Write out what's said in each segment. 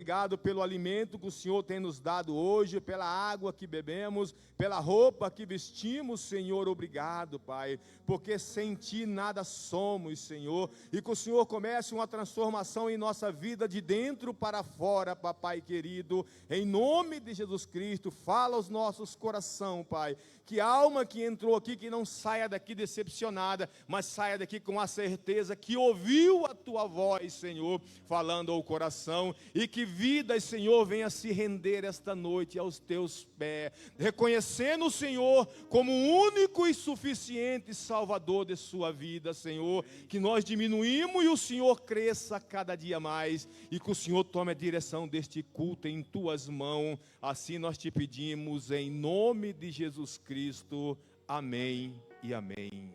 obrigado pelo alimento que o Senhor tem nos dado hoje, pela água que bebemos, pela roupa que vestimos, Senhor, obrigado, Pai, porque sem Ti nada somos, Senhor, e que o Senhor comece uma transformação em nossa vida de dentro para fora, Papai querido, em nome de Jesus Cristo, fala aos nossos corações, Pai, que a alma que entrou aqui, que não saia daqui decepcionada, mas saia daqui com a certeza que ouviu a Tua voz, Senhor, falando ao coração, e que vidas, Senhor, venha se render esta noite aos Teus pés, reconhecendo o Senhor como o único e suficiente Salvador de sua vida, Senhor, que nós diminuímos e o Senhor cresça cada dia mais, e que o Senhor tome a direção deste culto em Tuas mãos, assim nós te pedimos em nome de Jesus Cristo, amém e amém,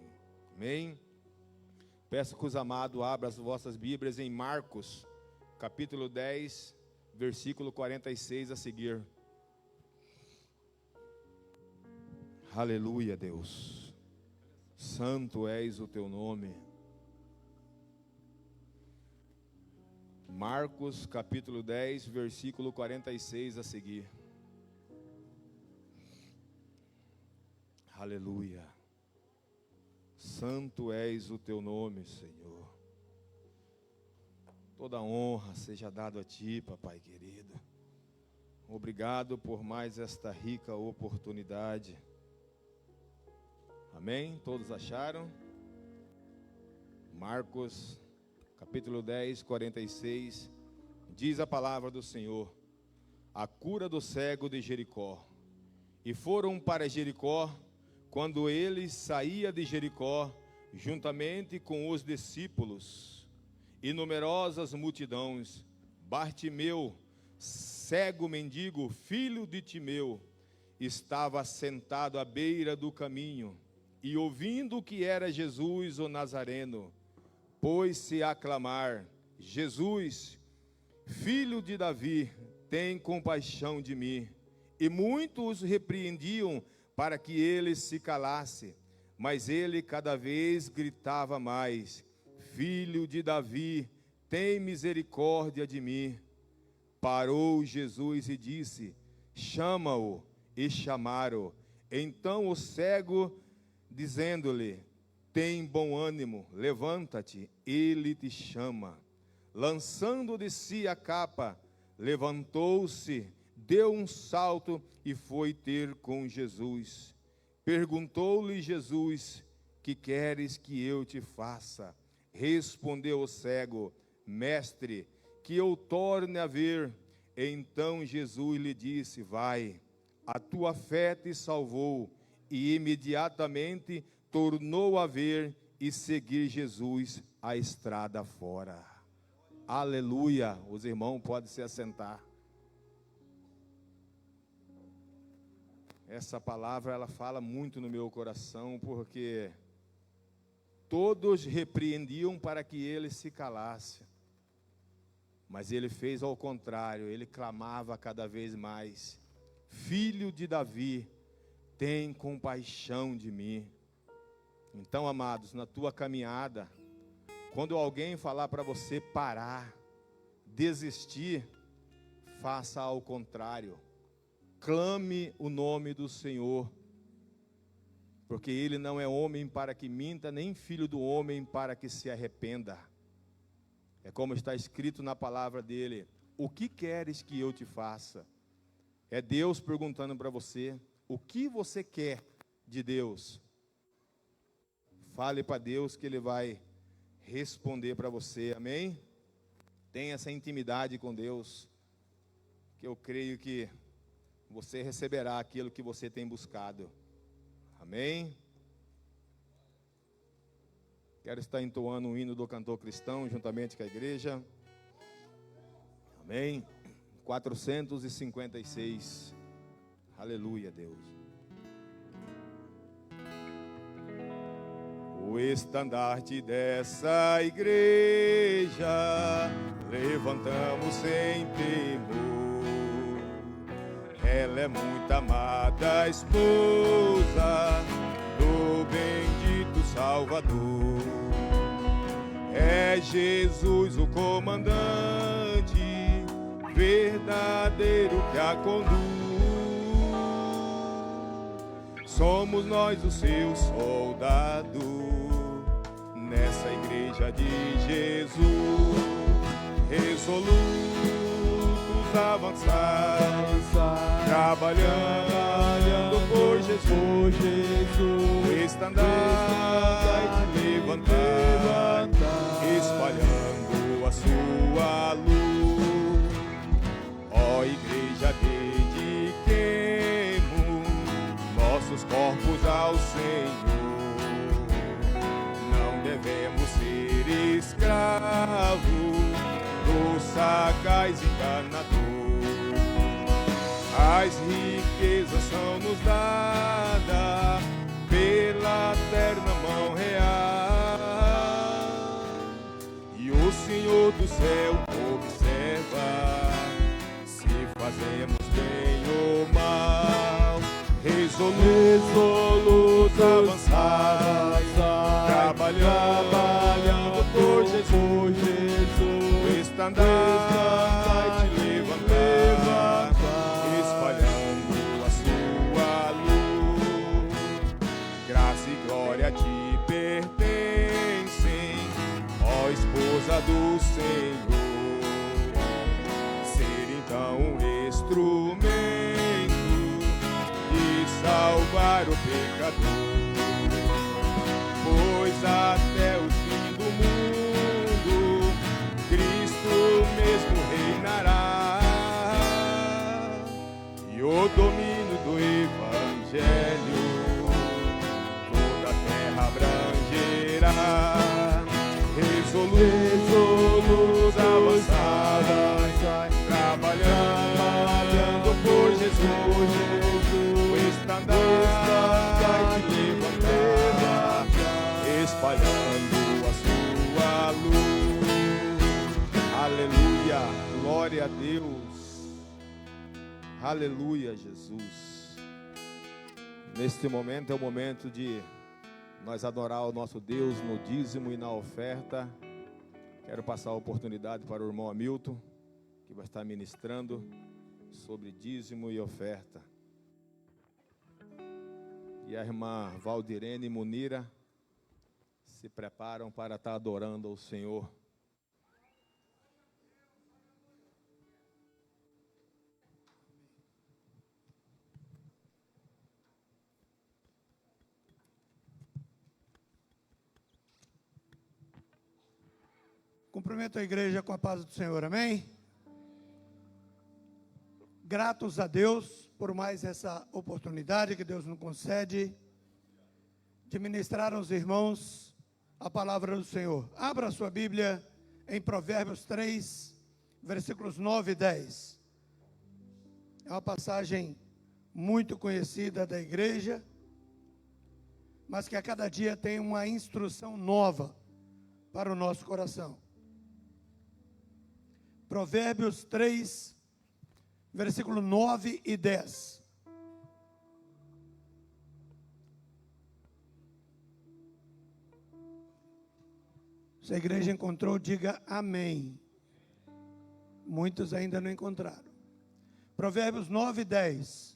amém. Peço que os amados abram as vossas Bíblias em Marcos, capítulo 10, versículo 46 a seguir. Aleluia, Deus, santo és o Teu nome. Marcos, capítulo 10, versículo 46 a seguir. Aleluia. Santo és o Teu nome, Senhor. Toda honra seja dada a Ti, Papai querido. Obrigado por mais esta rica oportunidade. Amém? Todos acharam? Marcos, capítulo 10, 46. Diz a palavra do Senhor: a cura do cego de Jericó. E foram para Jericó. Quando ele saía de Jericó, juntamente com os discípulos e numerosas multidões, Bartimeu, cego mendigo, filho de Timeu, estava sentado à beira do caminho, e ouvindo que era Jesus o Nazareno, pôs-se a clamar: Jesus, filho de Davi, tem compaixão de mim. E muitos repreendiam para que ele se calasse, mas ele cada vez gritava mais: Filho de Davi, tem misericórdia de mim. Parou Jesus e disse: chama-o. E chamaram. Então o cego, dizendo-lhe: tem bom ânimo, levanta-te, ele te chama. Lançando de si a capa, levantou-se, deu um salto e foi ter com Jesus. Perguntou-lhe Jesus: que queres que eu te faça? Respondeu o cego: mestre, que eu torne a ver. Então Jesus lhe disse: vai, a tua fé te salvou. E imediatamente tornou a ver e seguir Jesus a estrada fora. Aleluia. Os irmãos podem se assentar. Essa palavra, ela fala muito no meu coração, porque todos repreendiam para que ele se calasse, mas ele fez ao contrário, ele clamava cada vez mais: Filho de Davi, tem compaixão de mim. Então, amados, na tua caminhada, quando alguém falar para você parar, desistir, faça ao contrário. Clame o nome do Senhor, porque Ele não é homem para que minta, nem filho do homem para que se arrependa. É como está escrito na palavra dele: o que queres que eu te faça? É Deus perguntando para você: o que você quer de Deus? Fale para Deus que Ele vai responder para você, amém? Tenha essa intimidade com Deus, que eu creio que você receberá aquilo que você tem buscado. Amém? Quero estar entoando um hino do cantor cristão juntamente com a igreja. Amém? 456. Aleluia, Deus. O estandarte dessa igreja levantamos sem temor. Ela é muito amada esposa do bendito Salvador. É Jesus o comandante, verdadeiro que a conduz. Somos nós os seus soldados nessa igreja de Jesus, resolutos avançar, trabalhando por Jesus, o estandarte levantar, espalhando a sua luz. Ó igreja, dediquemos nossos corpos ao Senhor. Não devemos ser escravos do sagaz enganador. As riquezas são nos dadas pela terna mão real, e o Senhor do céu observa se fazemos bem ou mal. Resolutos avançar, trabalhando por Jesus, o estandarte levantar, espalhando a sua luz. Graça e glória te pertencem, ó esposa do Senhor. Ser então um instrumento de salvar o pecador, pois até o fim do mundo Cristo mesmo reinará, e o domínio do Evangelho toda a terra abrangerá. Resolutos avançar, trabalhando por Jesus, o estandarte levantar, espalhando a sua luz. Aleluia, glória a Deus. Aleluia, Jesus. Neste momento é o momento de nós adorar o nosso Deus no dízimo e na oferta. Quero passar a oportunidade para o irmão Hamilton, que vai estar ministrando sobre dízimo e oferta. E a irmã Valdirene e Munira se preparam para estar adorando ao Senhor. Cumprimento a igreja com a paz do Senhor, amém? Gratos a Deus por mais essa oportunidade que Deus nos concede de ministrar aos irmãos a palavra do Senhor. Abra a sua Bíblia em Provérbios 3, versículos 9 e 10. É uma passagem muito conhecida da igreja, mas que a cada dia tem uma instrução nova para o nosso coração. Provérbios 3, versículo 9 e 10. Se a igreja encontrou, diga amém. Muitos ainda não encontraram. Provérbios 9 e 10.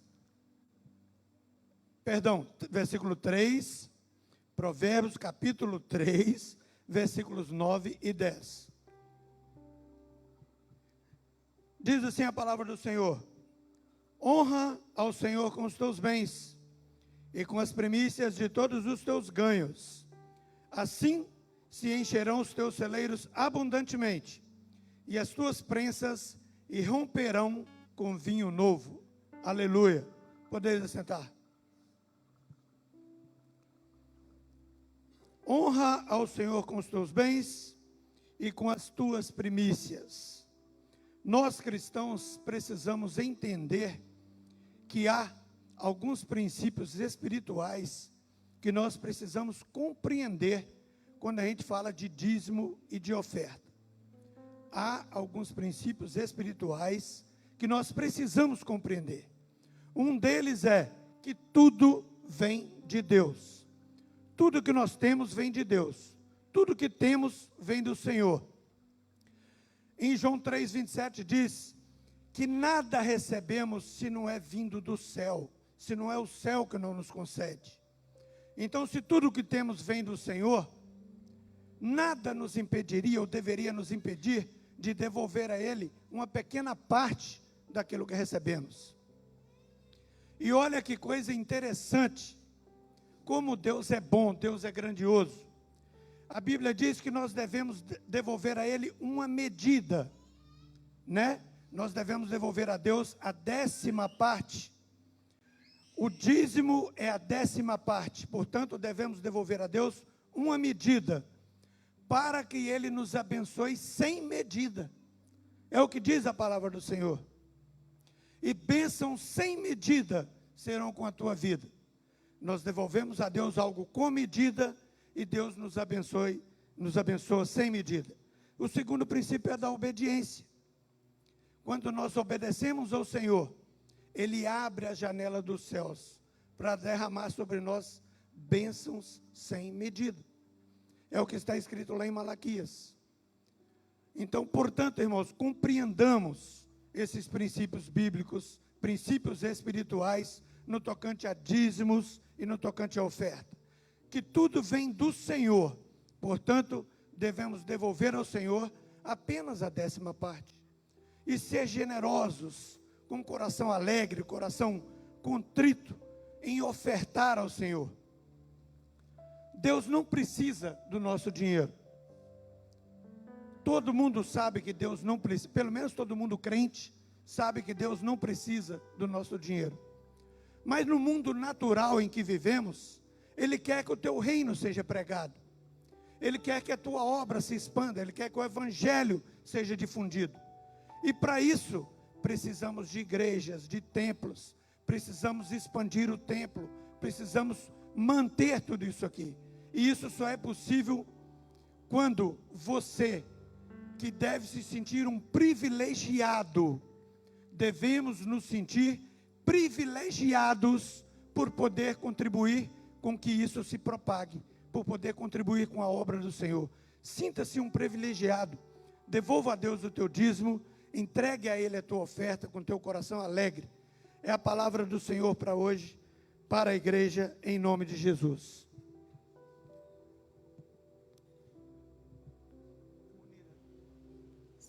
Perdão, versículo 3. Provérbios capítulo 3, versículos 9 e 10. Diz assim a palavra do Senhor: honra ao Senhor com os teus bens e com as primícias de todos os teus ganhos. Assim se encherão os teus celeiros abundantemente, e as tuas prensas irromperão com vinho novo. Aleluia. Podeis assentar. Honra ao Senhor com os teus bens e com as tuas primícias. Nós cristãos precisamos entender que há alguns princípios espirituais que nós precisamos compreender quando a gente fala de dízimo e de oferta. Há alguns princípios espirituais que nós precisamos compreender. Um deles é que tudo vem de Deus. Tudo que nós temos vem de Deus. Tudo que temos vem do Senhor. Em João 3,27 diz que nada recebemos se não é vindo do céu, se não é o céu que não nos concede. Então, se tudo que temos vem do Senhor, nada nos impediria ou deveria nos impedir de devolver a Ele uma pequena parte daquilo que recebemos. E olha que coisa interessante, como Deus é bom, Deus é grandioso. A Bíblia diz que nós devemos devolver a Ele uma medida, né? Nós devemos devolver a Deus a 10ª parte. O dízimo é a 10ª parte, portanto devemos devolver a Deus uma medida, para que Ele nos abençoe sem medida. É o que diz a palavra do Senhor. E bênçãos sem medida serão com a tua vida. Nós devolvemos a Deus algo com medida, e Deus nos abençoa sem medida. O segundo princípio é da obediência. Quando nós obedecemos ao Senhor, Ele abre a janela dos céus para derramar sobre nós bênçãos sem medida. É o que está escrito lá em Malaquias. Então, portanto, irmãos, compreendamos esses princípios bíblicos, princípios espirituais, no tocante a dízimos e no tocante à oferta. Que tudo vem do Senhor, portanto, devemos devolver ao Senhor apenas a 10ª parte. E ser generosos, com coração alegre, coração contrito, em ofertar ao Senhor. Deus não precisa do nosso dinheiro. Todo mundo sabe que Deus não precisa, pelo menos todo mundo crente, sabe que Deus não precisa do nosso dinheiro. Mas no mundo natural em que vivemos, Ele quer que o teu reino seja pregado. Ele quer que a tua obra se expanda, Ele quer que o evangelho seja difundido. E para isso, precisamos de igrejas, de templos, precisamos expandir o templo, precisamos manter tudo isso aqui. E isso só é possível quando você, que deve se sentir um privilegiado, devemos nos sentir privilegiados por poder contribuir com que isso se propague, por poder contribuir com a obra do Senhor. Sinta-se um privilegiado, devolva a Deus o teu dízimo, entregue a Ele a tua oferta com teu coração alegre. É a palavra do Senhor para hoje, para a igreja, em nome de Jesus.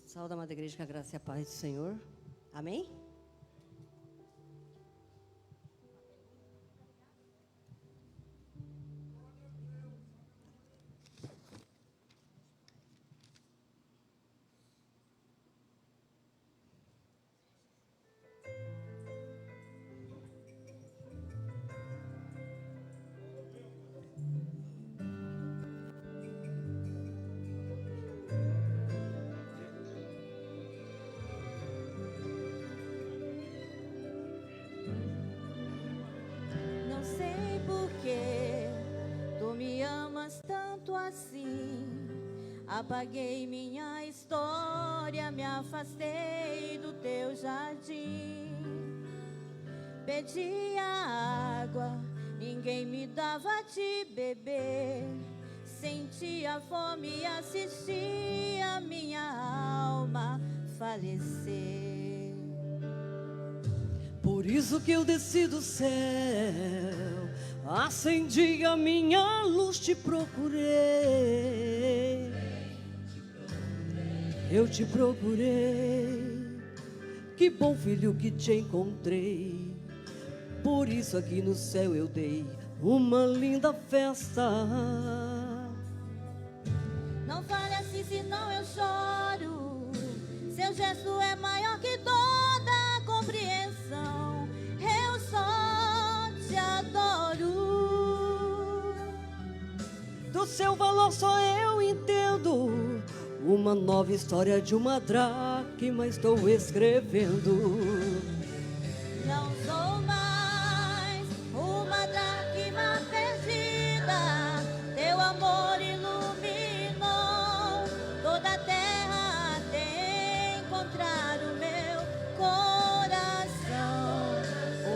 Saúde, amada igreja, com a graça e a paz do Senhor. Amém? Apaguei minha história, me afastei do teu jardim. Pedia água, ninguém me dava de beber. Sentia fome e assistia minha alma falecer. Por isso que eu desci do céu, acendi a minha luz, te procurei. Eu te procurei, que bom filho que te encontrei. Por isso aqui no céu eu dei uma linda festa. Não fale assim, senão eu choro. Seu gesto é maior que toda a compreensão. Eu só te adoro. Do seu valor só eu entendo. Uma nova história de uma dracma estou escrevendo. Não sou mais uma dracma perdida. Teu amor iluminou toda a terra até encontrar o meu coração.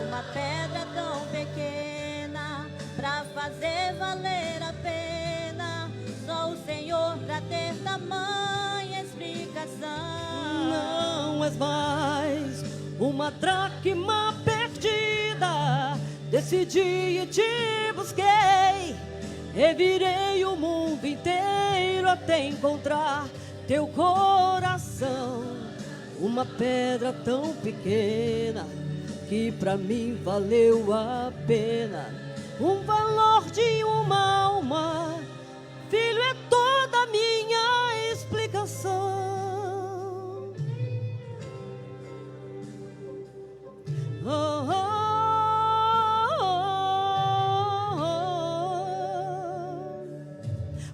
Uma pedra tão pequena pra fazer valer a pena. Só o Senhor pra ter tamanha explicação. Não és mais uma dracma perdida. Decidi e te busquei, revirei o mundo inteiro até encontrar teu coração. Uma pedra tão pequena que pra mim valeu a pena. Um valor de uma alma, filho, é toda a minha explicação. Oh, oh.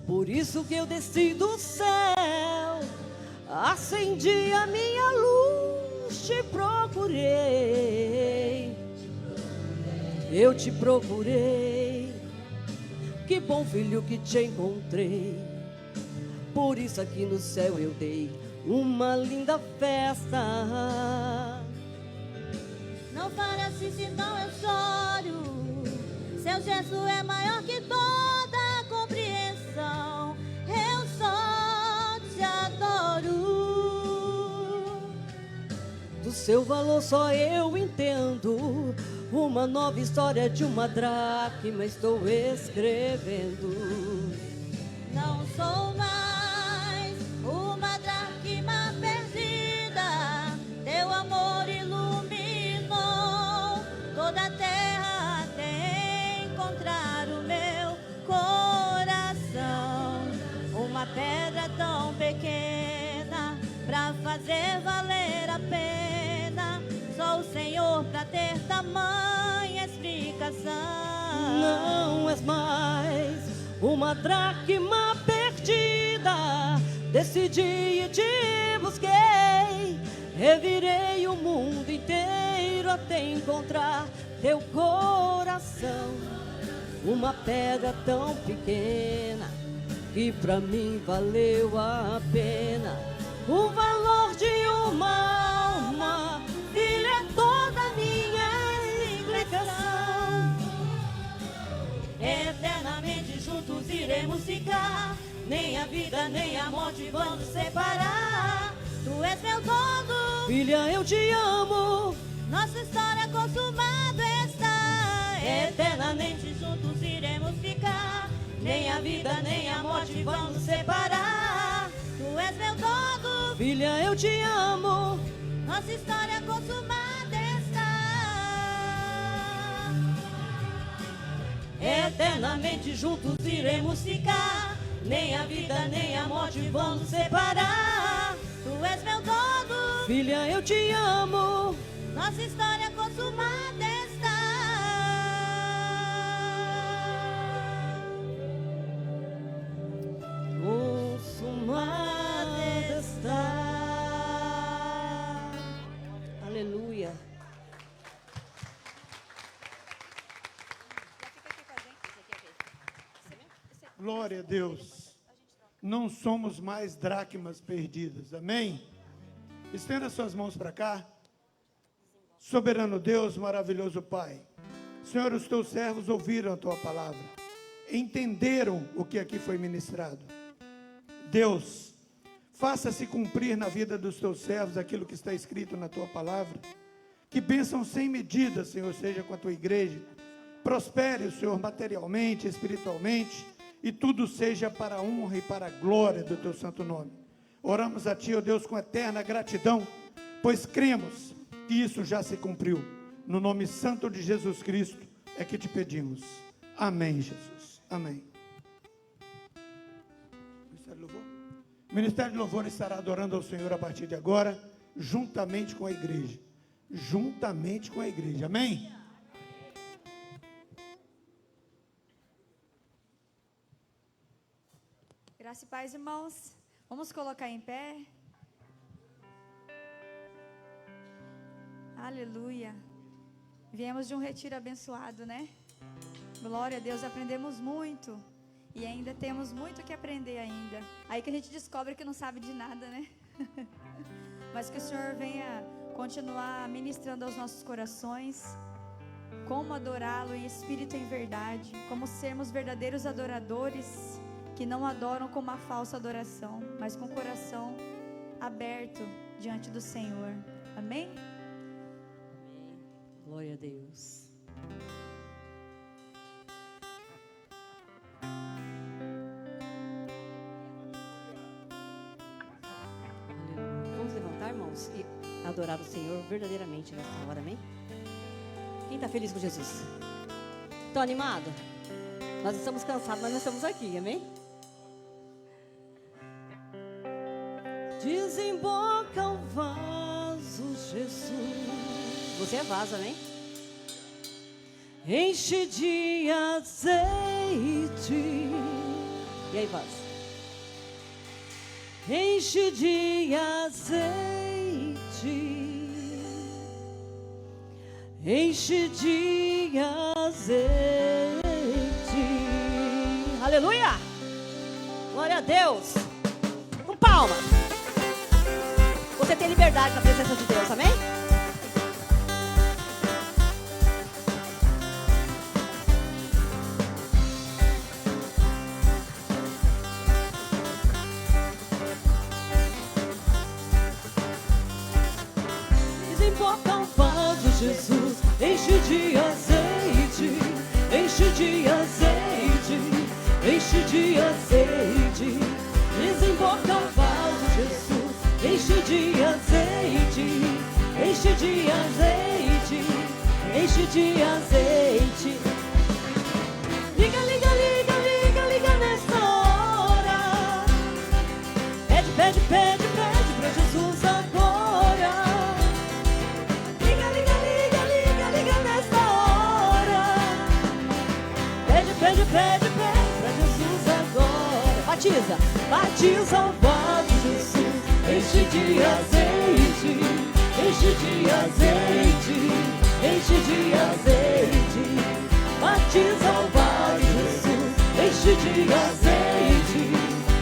Por isso que eu desci do céu, acendi a minha luz, te procurei, eu te procurei. Que bom, filho, que te encontrei. Por isso aqui no céu eu dei uma linda festa. Não fale assim, senão eu choro. Seu gesto é maior que toda compreensão. Eu só te adoro. Do seu valor só eu entendo. Uma nova história de uma dracma estou escrevendo. Não sou mais uma dracma perdida. Teu amor iluminou toda a terra até encontrar o meu coração. Uma pedra tão pequena pra fazer valer a pena. Só o Senhor pra ter tamanha explicação. Não és mais uma dracma perdida. Decidi e te busquei, revirei o mundo inteiro até encontrar teu coração. Uma pedra tão pequena que pra mim valeu a pena. O valor de uma alma, filho, é toda a minha explicação. Eternamente juntos iremos ficar. Nem a vida nem a morte vão nos separar. Tu és meu todo, Filha, eu te amo. nossa história consumada está. Eternamente juntos iremos ficar. Nem a vida nem a morte vão nos separar. Tu és meu todo, Filha, eu te amo. nossa história consumada está. Eternamente juntos iremos ficar. Nem a vida nem a morte vão nos separar. Tu és meu todo, Filha, eu te amo. nossa história consumada está. Consumada está. Aleluia. Glória a Deus. Não somos mais dracmas perdidas. Amém? Estenda suas mãos para cá. Soberano Deus, maravilhoso Pai. Senhor, os teus servos ouviram a tua palavra. Entenderam o que aqui foi ministrado. Deus, faça-se cumprir na vida dos teus servos aquilo que está escrito na tua palavra. Que bênção sem medida, Senhor, seja com a tua igreja. Prospere o Senhor materialmente, espiritualmente, e tudo seja para a honra e para a glória do teu santo nome. Oramos a ti, ó Deus, com eterna gratidão, pois cremos que isso já se cumpriu. No nome santo de Jesus Cristo é que te pedimos. Amém, Jesus. Amém. Ministério de Louvor? O Ministério de Louvor estará adorando ao Senhor a partir de agora, juntamente com a igreja. Juntamente com a igreja. Amém? Graça e paz, irmãos. Vamos colocar em pé. Aleluia. Viemos de um retiro abençoado, né? Glória a Deus, aprendemos muito. E ainda temos muito que aprender ainda. Aí que a gente descobre que não sabe de nada, né? Mas que o Senhor venha continuar ministrando aos nossos corações como adorá-lo em espírito e em verdade, como sermos verdadeiros adoradores que não adoram com uma falsa adoração, mas com o coração aberto diante do Senhor. Amém? Deus. Aleluia. Vamos levantar, irmãos, e adorar o Senhor verdadeiramente nessa hora, amém? Quem está feliz com Jesus? Estão animados? Nós estamos cansados, mas nós estamos aqui, amém? Desemboca o vaso, Jesus. Você é vaso, amém? Enche de azeite. E aí, vaso? Enche de azeite. Enche de azeite. Aleluia! Glória a Deus! Com palmas. Você tem liberdade na presença de Deus, amém? Desemboca o vaso, Jesus, enche de azeite, enche de azeite, enche de azeite. Desemboca o vaso, Jesus, enche de azeite, enche de azeite, enche de azeite. Liga, liga, liga, liga, liga nessa hora. Pede, pede, pede, pede pra Jesus agora. Liga, liga, liga, liga, liga nessa hora. Pede, pede, pede, pede pra Jesus agora. Batiza, batiza o vaso, Jesus. Enche de azeite, enche de azeite, enche de azeite. Batiza o vaso, Jesus. Enche de azeite,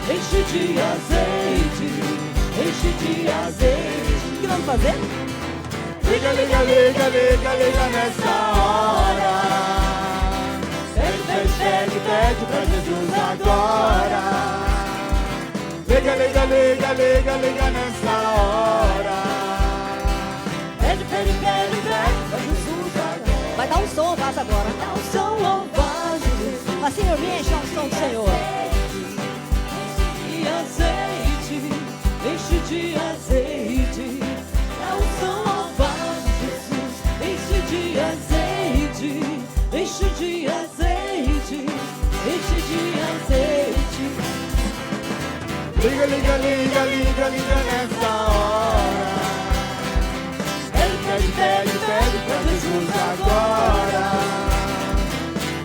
enche de azeite, enche de azeite. O que vamos fazer? Liga, liga, liga, liga, liga nessa hora. Pede, pede, pede, pede pra Jesus agora. Liga, liga, liga, liga, liga nessa hora. Pede, pede, pede, pede pra Jesus agora. Vai dar um som, vaso agora. Dá um som ao vaso. Assim, eu me enche um som do Senhor. E azeite, enche de azeite. Dá um som ao vaso, Jesus. Enche de azeite, enche de azeite, enche de azeite. Liga, liga, liga, liga, liga nessa hora. Pede, pede, pede, pede pra Jesus agora.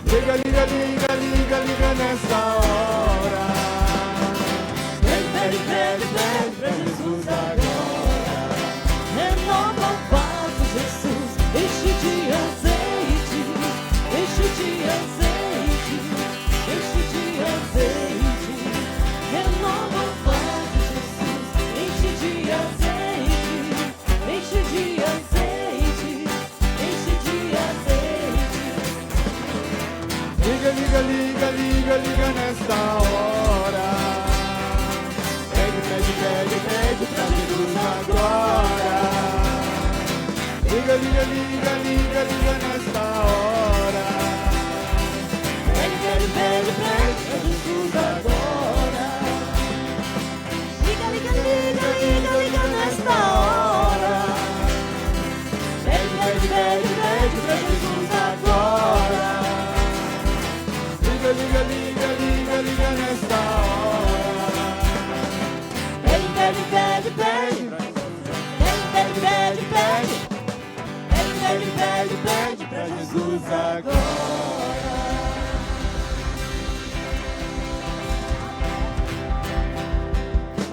Liga, liga, liga, liga, liga nessa hora. Pede, pede, pede, pede pra Jesus agora. Renova o vaso, Jesus. Enche de azeite, enche de azeite, enche de azeite. Renova o vaso, Jesus. Enche de azeite, enche de azeite, enche de azeite. Liga, liga, liga, liga, liga nessa hora. Pede, pede, pede, pede pra Jesus agora. Liga, liga, liga, liga, liga nessa hora. Pede, pede, pede, pede pra Jesus agora. Liga, liga, liga, liga, liga nesta hora. Pede, pede, pede, pede pra Jesus agora. Liga, liga, liga, liga, liga nessa hora. Pede, pede, pede, pede. Pede, pede, pede, pede. Pede, pede, pede pra Jesus agora.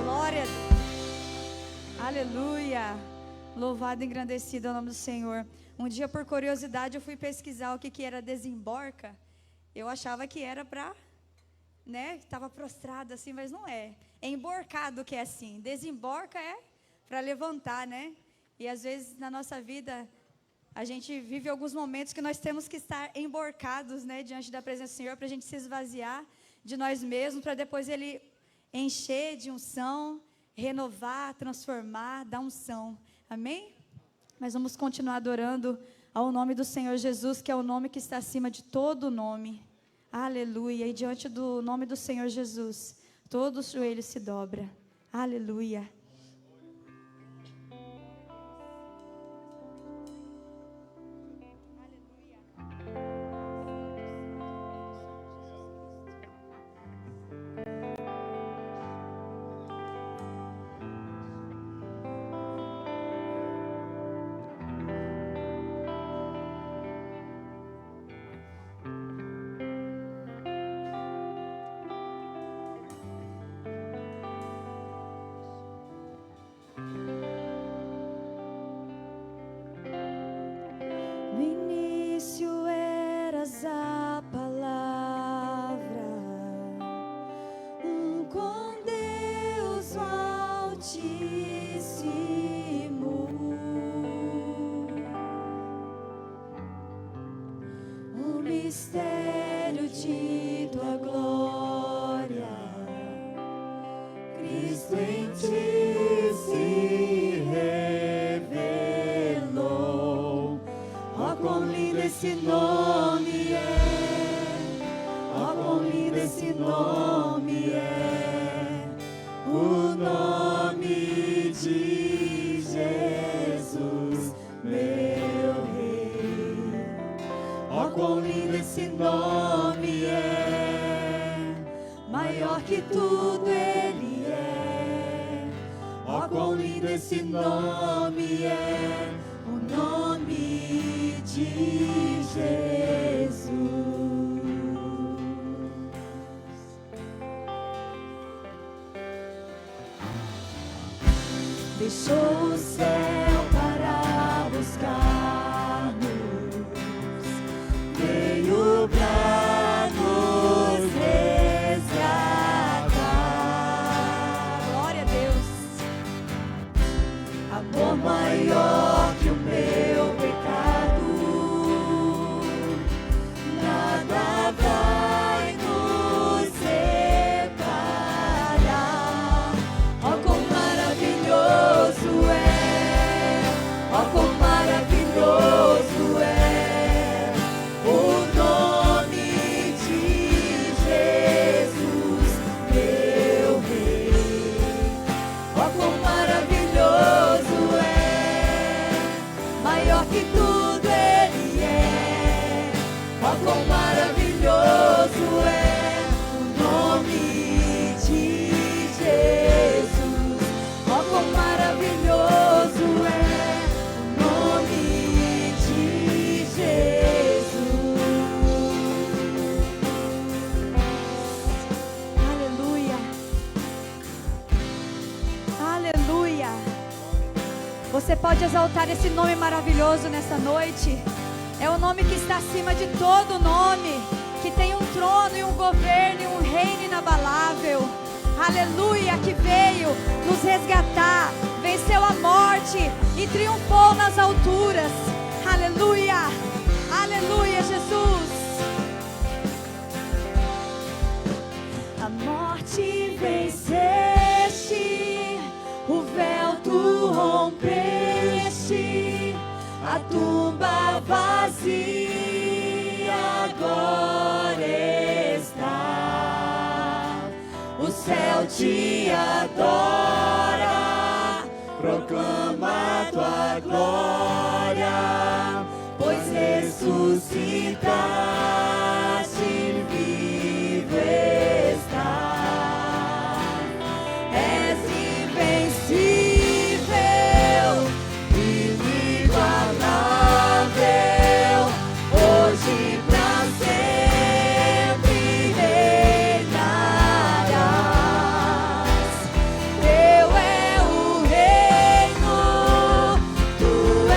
Glória a Deus. Aleluia. Louvado e engrandecido é o nome do Senhor. Um dia, por curiosidade, eu fui pesquisar o que era desemborca. Eu achava que era para, né, estava prostrado assim, mas não é. É emborcado que é assim. Desemborca é para levantar, né? E às vezes na nossa vida a gente vive alguns momentos que nós temos que estar emborcados, né, diante da presença do Senhor, para a gente se esvaziar de nós mesmos, para depois Ele encher de unção, renovar, transformar, dar unção. Amém? Mas vamos continuar adorando ao nome do Senhor Jesus, que é o nome que está acima de todo nome. Aleluia. E diante do nome do Senhor Jesus, todo o joelho se dobra. Aleluia. Mistério de tua glória, Cristo em ti se revelou. Ó, quão lindo esse nome é, ó, quão lindo esse nome é, o nome de Jesus, meu Rei. Ó, quão lindo esse nome é, maior que tudo Ele é. Ó, quão lindo esse nome é, o nome de Jesus. Deixou o céu para buscar-nos, veio pra nos resgatar. Glória a Deus. Amor maior que o meu pecado, nada vai nos separar. Ó, quão maravilhoso é, ó, quão maravilhoso é o nome de Jesus, meu Rei. Ó, quão maravilhoso é, maior que tudo Ele é. Ó, quão maravilhoso é o nome de Jesus. Ó, quão maravilhoso é o nome de Jesus. Aleluia. Aleluia. Você pode exaltar esse nome maravilhoso nessa noite. É o nome que está acima de todo nome, que tem um trono e um governo e um reino inabalável. Aleluia, que veio nos resgatar, venceu a morte e triunfou nas alturas. Aleluia. Aleluia, Jesus. A morte venceste, o véu tu rompeste, a tumba vazia agora está. O céu te adora, proclama tua glória, pois ressuscitaste, vivo está. És invencível, inigualável, hoje pra sempre reinarás. Teu é o reino, tu é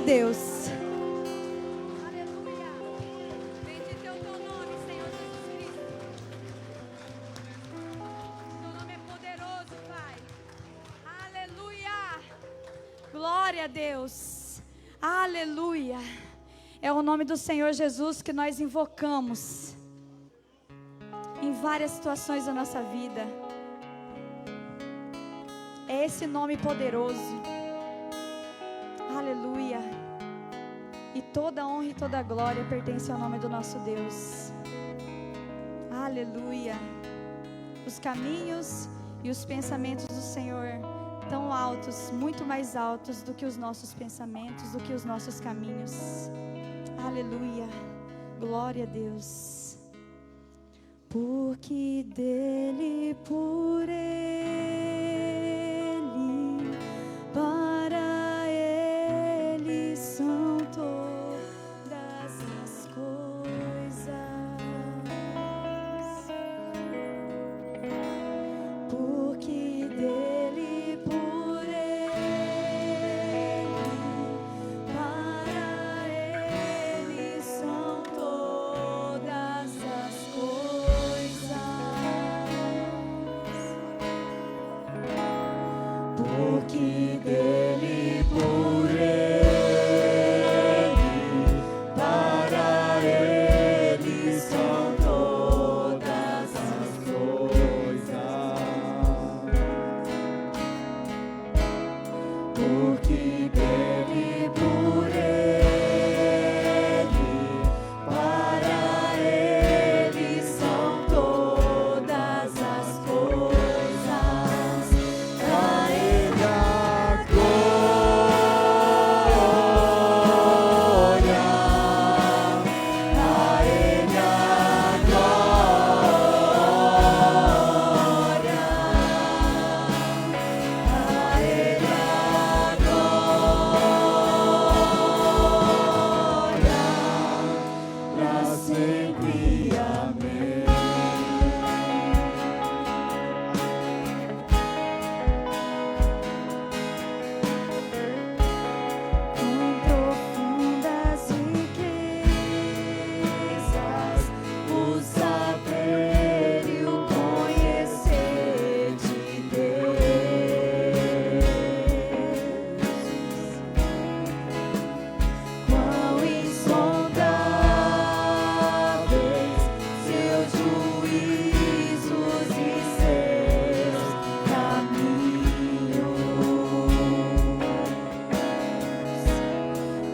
Deus. Aleluia. Bendito é o teu nome, Senhor Jesus Cristo. Teu nome é poderoso, Pai. Aleluia. Glória a Deus. Aleluia. É o nome do Senhor Jesus que nós invocamos em várias situações da nossa vida. É esse nome poderoso. Aleluia. E toda honra e toda glória pertence ao nome do nosso Deus. Aleluia. Os caminhos e os pensamentos do Senhor tão altos, muito mais altos do que os nossos pensamentos, do que os nossos caminhos. Aleluia. Glória a Deus. Porque dele, por ele, para ele são todas as coisas. Porque dele, por ele, para ele são todas as coisas. Porque dele, por ele, para ele são todas as coisas. Porque dele, por ele, para ele são todas as coisas. A ele a glória, a ele a glória, a ele a glória, pra sempre. Amém. Com profundas riquezas, o saber e o conhecer de Deus. Quão insondáveis seus juízos e seus caminhos.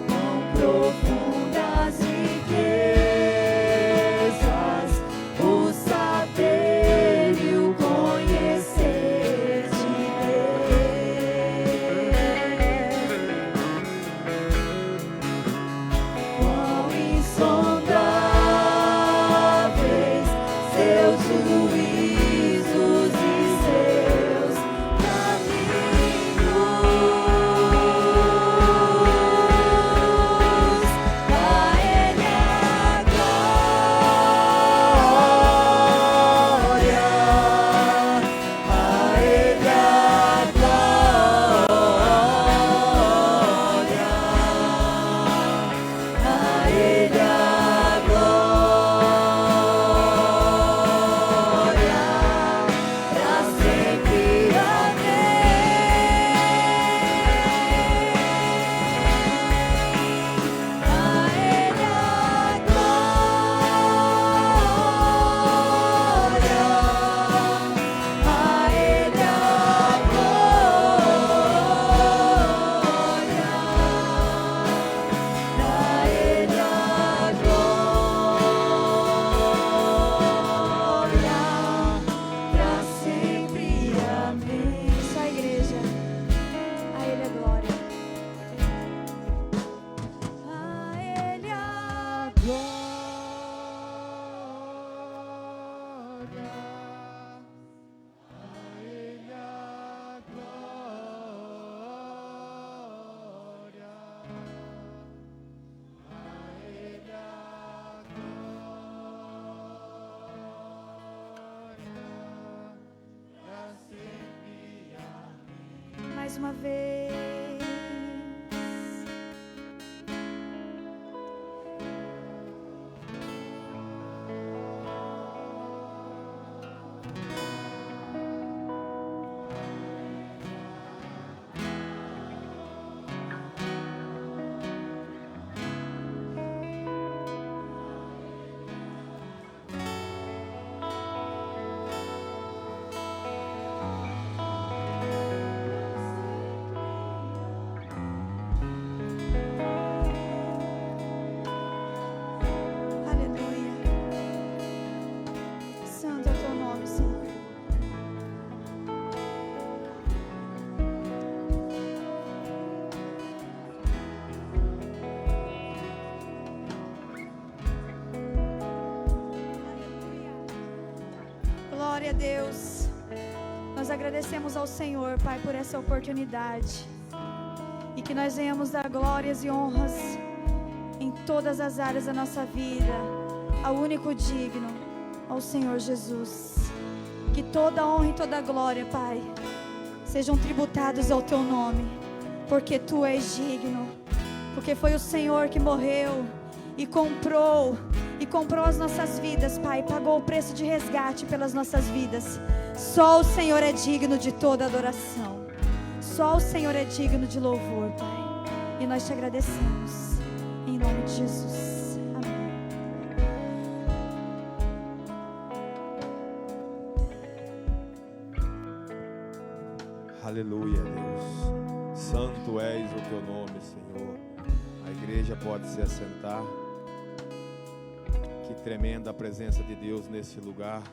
Quão profundas riquezas, o saber e o conhecer de Deus. Quão insondáveis seus juízos e seus caminhos. A ele a glória, a ele a glória, a ele a glória, pra sempre. Amém. A ele a glória, a ele a glória, pra sempre. Amém. Só a igreja. A ele a glória. A ele a mais uma vez. Deus. Nós agradecemos ao Senhor, Pai, por essa oportunidade. E que nós venhamos dar glórias e honras em todas as áreas da nossa vida ao único digno, ao Senhor Jesus. Que toda honra e toda glória, Pai, sejam tributados ao Teu nome, porque Tu és digno, porque foi o Senhor que morreu e comprou as nossas vidas, Pai, pagou o preço de resgate pelas nossas vidas. Só o Senhor é digno de toda adoração, só o Senhor é digno de louvor, Pai, e nós Te agradecemos, em nome de Jesus, amém. Aleluia, Deus. Santo és o Teu nome, Senhor. A igreja pode se assentar. Que tremenda a presença de Deus nesse lugar.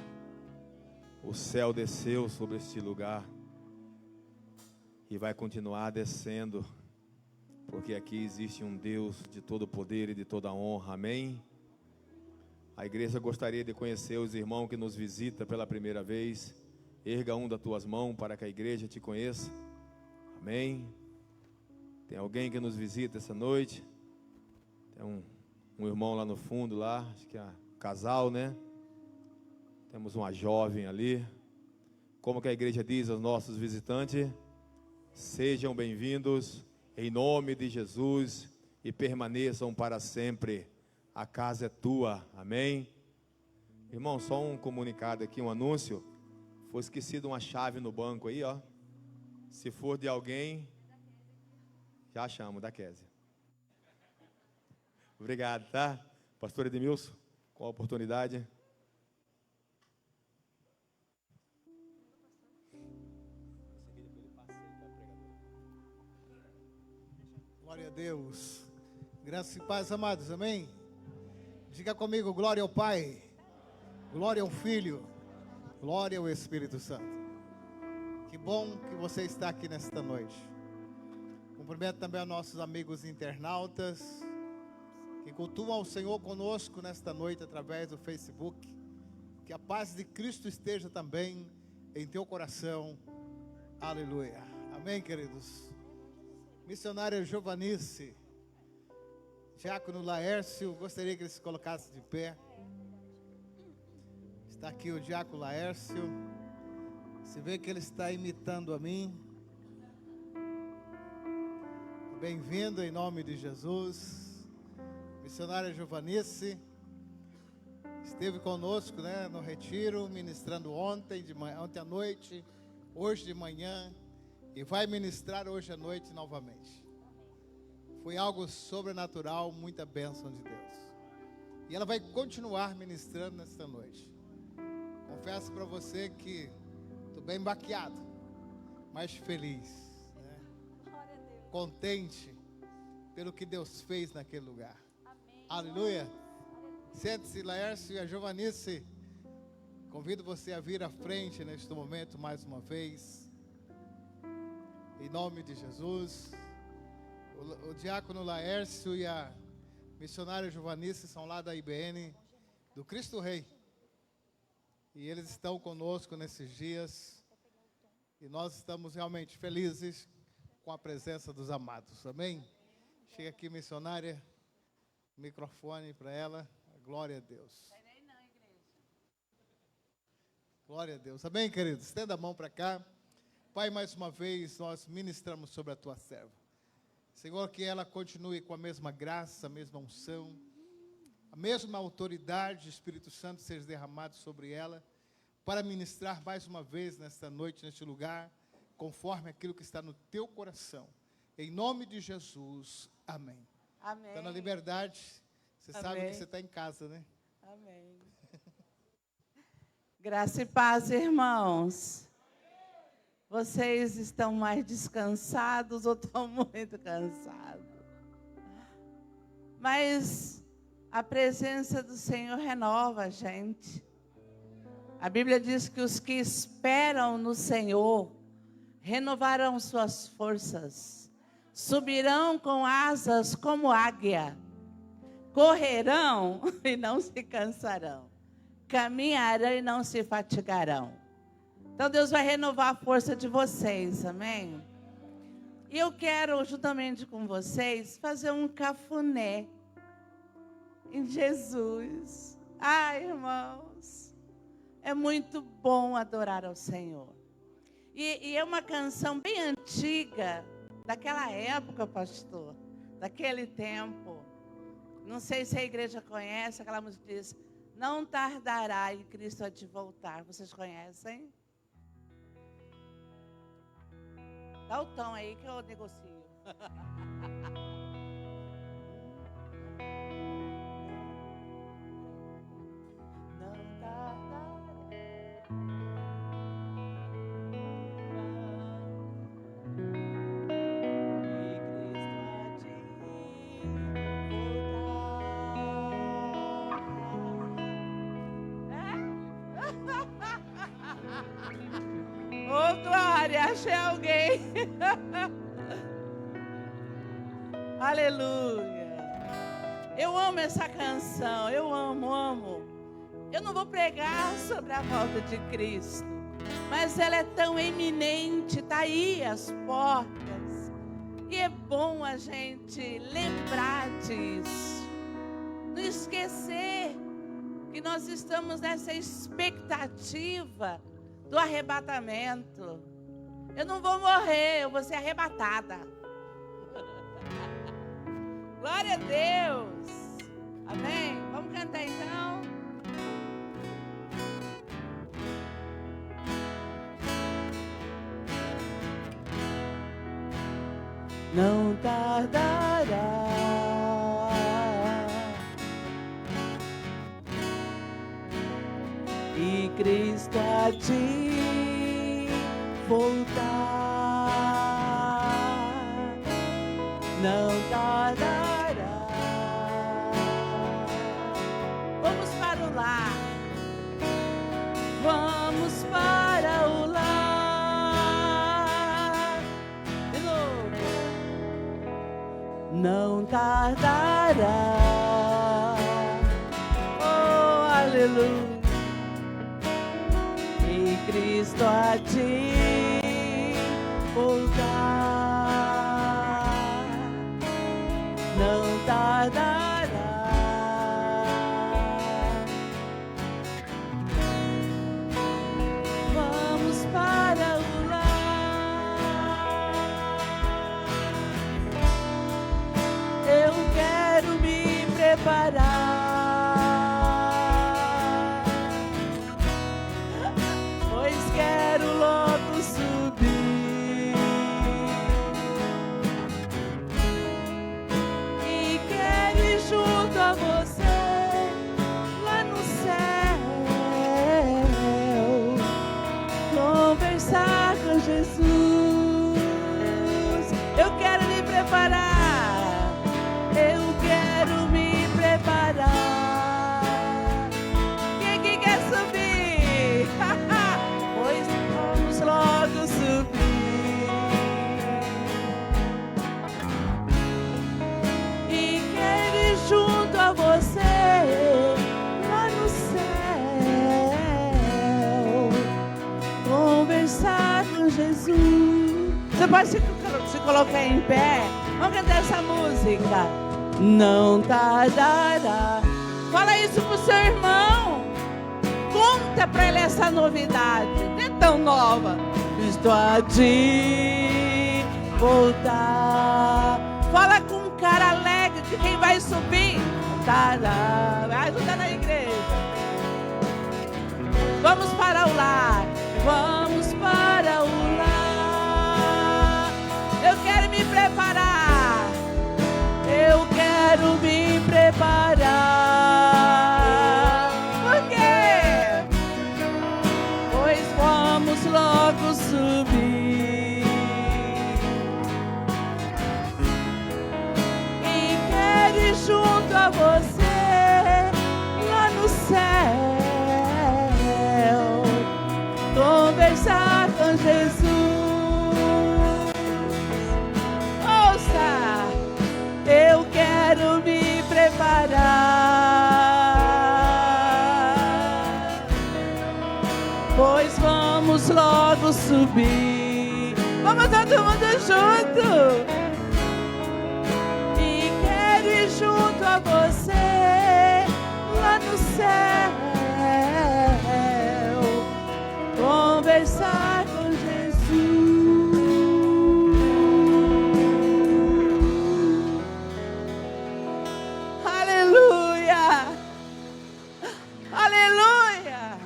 O céu desceu sobre este lugar e vai continuar descendo, porque aqui existe um Deus de todo poder e de toda honra. Amém? A igreja gostaria de conhecer os irmãos que nos visitam pela primeira vez. Erga um das tuas mãos para que a igreja te conheça. Amém? Tem alguém que nos visita essa noite? Tem um irmão lá no fundo, lá, acho que é um casal, né? Temos uma jovem ali. Como que a igreja diz aos nossos visitantes? Sejam bem-vindos em nome de Jesus e permaneçam para sempre. A casa é tua. Amém? Irmão, só um comunicado aqui, um anúncio. Foi esquecido uma chave no banco aí, ó. Se for de alguém, já chamo, da Kézia. Obrigado, tá? Pastor Edmilson, com a oportunidade. Glória a Deus. Graça e paz, amados, amém? Diga comigo, glória ao Pai, glória ao Filho, glória ao Espírito Santo. Que bom que você está aqui nesta noite. Cumprimento também a nossos amigos internautas que cultuam ao Senhor conosco nesta noite através do Facebook. Que a paz de Cristo esteja também em teu coração. Aleluia. Amém, queridos. Missionária Giovanice, diácono Laércio, gostaria que ele se colocasse de pé. Está aqui o diácono Laércio. Você vê que ele está imitando a mim. Bem-vindo em nome de Jesus. Missionária Giovanice esteve conosco, né, no retiro, ministrando ontem à noite, hoje de manhã, e vai ministrar hoje à noite novamente. Foi algo sobrenatural, muita bênção de Deus. E ela vai continuar ministrando nesta noite. Confesso para você que estou bem baqueado, mas feliz, né? Contente pelo que Deus fez naquele lugar. Amém. Aleluia. Sente-se, Laércio e a Giovanice. Convido você a vir à frente neste momento mais uma vez. Em nome de Jesus. O diácono Laércio e a missionária Giovanice são lá da IBN do Cristo Rei. E eles estão conosco nesses dias. E nós estamos realmente felizes com a presença dos amados. Amém? Chega aqui, missionária. Microfone para ela. Glória a Deus. Glória a Deus. Amém, queridos? Estenda a mão para cá. Pai, mais uma vez nós ministramos sobre a tua serva. Senhor, que ela continue com a mesma graça, a mesma unção, a mesma autoridade, Espírito Santo seja derramado sobre ela, para ministrar mais uma vez nesta noite, neste lugar, conforme aquilo que está no teu coração. Em nome de Jesus, amém. Amém. Está na liberdade, você Amém. sabe que você está em casa, né? Amém. Graça e paz, irmãos. Vocês estão mais descansados ou estão muito cansados? Mas a presença do Senhor renova a gente. A Bíblia diz que os que esperam no Senhor renovarão suas forças, subirão com asas como águia, correrão e não se cansarão, caminharão e não se fatigarão. Então Deus vai renovar a força de vocês, amém? E eu quero, juntamente com vocês, fazer um cafuné em Jesus. Ai, irmãos, é muito bom adorar ao Senhor. E é uma canção bem antiga, daquela época, pastor, daquele tempo. Não sei se a igreja conhece, aquela música que diz: não tardará em Cristo a te voltar. Vocês conhecem? Dá o tom aí que eu negocio. Não tardará. Ô, Glória, achei alguém. Aleluia. Eu amo essa canção, eu amo. Eu não vou pregar sobre a volta de Cristo, mas ela é tão eminente, está aí às portas. E é bom a gente lembrar disso. Não esquecer que nós estamos nessa expectativa do arrebatamento. Eu não vou morrer, eu vou ser arrebatada. Glória a Deus. Amém? Vamos cantar então? Não tardará. E Cristo a te voltar. Não tardará. Vamos para o lar. Vamos para o lar. De novo. Não tardará. Oh, aleluia. E Cristo a te voltar. Não tardará. Vamos para o lar. Eu quero me preparar, pois quero logo subir e quero ir junto a você lá no céu, conversar com Jesus. Eu quero me preparar, eu quero me preparar. Quem que quer subir? Pois vamos logo subir e quero ir junto a você lá no céu, conversar com Jesus. Você pode se colocar em pé. Vamos cantar essa música. Não tardará. Fala isso pro seu irmão. Conta pra ele essa novidade. Não é tão nova. Estou a te voltar. Fala com um cara alegre que quem vai subir. Não tardará. Vai ajudar na igreja. Vamos para o lar. Vamos para o lar. Eu quero me preparar. Eu quero me preparar. Por quê? Pois vamos logo subir e quero ir junto a você lá no céu, vamos logo subir. Vamos todo mundo junto. E quero ir junto a você lá no céu, conversar com Jesus. Aleluia! Aleluia!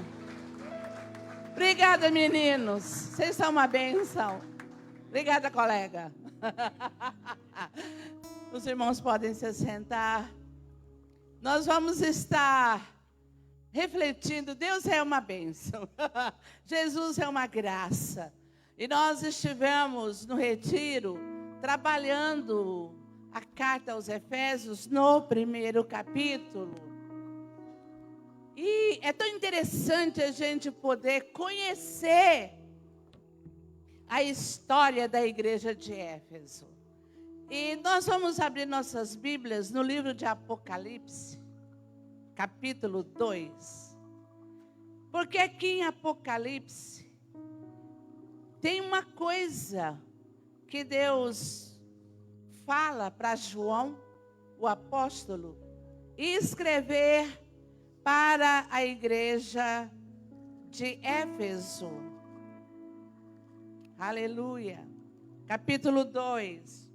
Obrigada, meninos. Vocês são uma bênção. Obrigada, colega. Os irmãos podem se sentar. Nós vamos estar refletindo. Deus é uma bênção. Jesus é uma graça. E nós estivemos no retiro trabalhando a carta aos Efésios no primeiro capítulo. E é tão interessante a gente poder conhecer a história da igreja de Éfeso. E nós vamos abrir nossas Bíblias no livro de Apocalipse, capítulo 2. Porque aqui em Apocalipse tem uma coisa que Deus fala para João, o apóstolo, escrever para a igreja de Éfeso. Aleluia. Capítulo 2.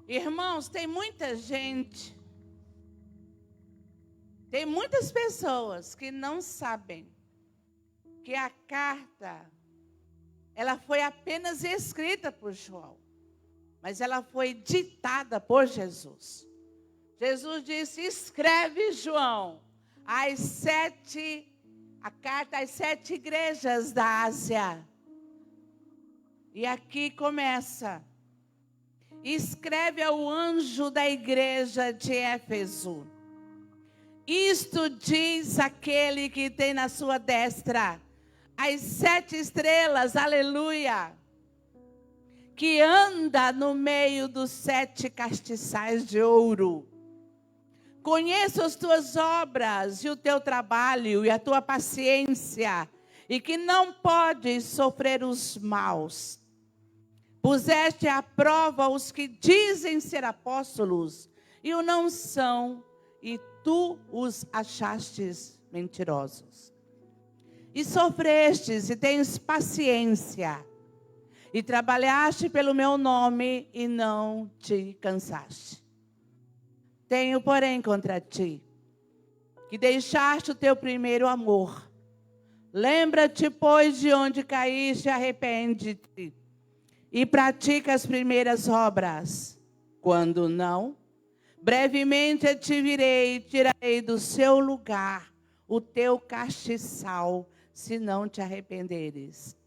Irmãos, tem muita gente, tem muitas pessoas que não sabem que a carta, ela foi apenas escrita por João, mas ela foi ditada por Jesus. Jesus disse: escreve, João, a carta às 7 igrejas da Ásia. E aqui começa: escreve ao anjo da igreja de Éfeso. Isto diz aquele que tem na sua destra as 7 estrelas, aleluia, que anda no meio dos 7 castiçais de ouro. Conheço as tuas obras e o teu trabalho e a tua paciência, e que não podes sofrer os maus. Puseste à prova os que dizem ser apóstolos e o não são, e tu os achastes mentirosos. E sofrestes e tens paciência, e trabalhaste pelo meu nome e não te cansaste. Tenho, porém, contra ti, que deixaste o teu primeiro amor. Lembra-te, pois, de onde caíste, arrepende-te. E pratica as primeiras obras. Quando não, brevemente eu te virei e tirarei do seu lugar o teu castiçal, se não te arrependeres.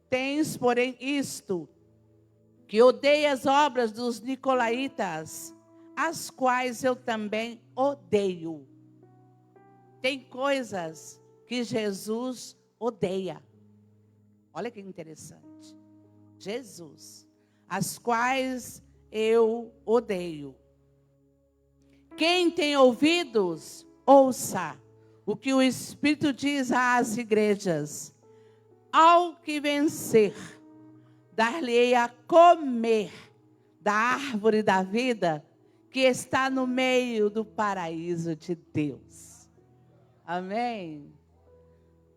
Tens, porém, isto, que odeia as obras dos nicolaítas, as quais eu também odeio. Tem coisas que Jesus odeia. Olha que interessante. Jesus, as quais eu odeio. Quem tem ouvidos, ouça o que o Espírito diz às igrejas. Ao que vencer, dar-lhe-ei a comer da árvore da vida que está no meio do paraíso de Deus. Amém?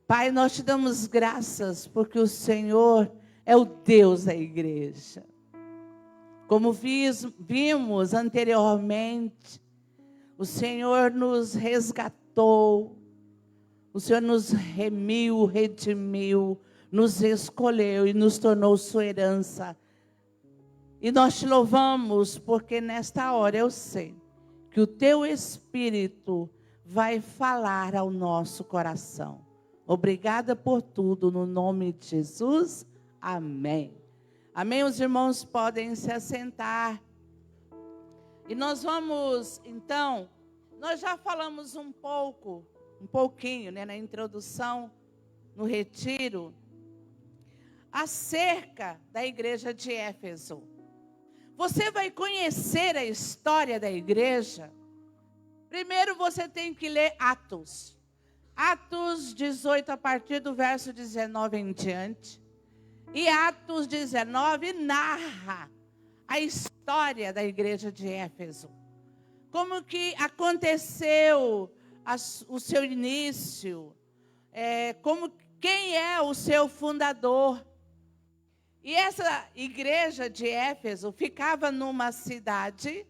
Pai, nós te damos graças porque o Senhor é o Deus da igreja. Como vimos anteriormente, o Senhor nos resgatou, o Senhor nos remiu, redimiu, nos escolheu e nos tornou sua herança. E nós te louvamos porque nesta hora eu sei que o teu Espírito vai falar ao nosso coração. Obrigada por tudo, no nome de Jesus, amém. Amém, os irmãos podem se assentar. E nós vamos, então, nós já falamos um pouquinho, né, na introdução, no retiro, acerca da igreja de Éfeso. você vai conhecer a história da igreja, primeiro você tem que ler Atos. Atos 18, a partir do verso 19 em diante. E Atos 19 narra a história da igreja de Éfeso. Como que aconteceu o seu início, quem é o seu fundador. E essa igreja de Éfeso ficava numa cidade,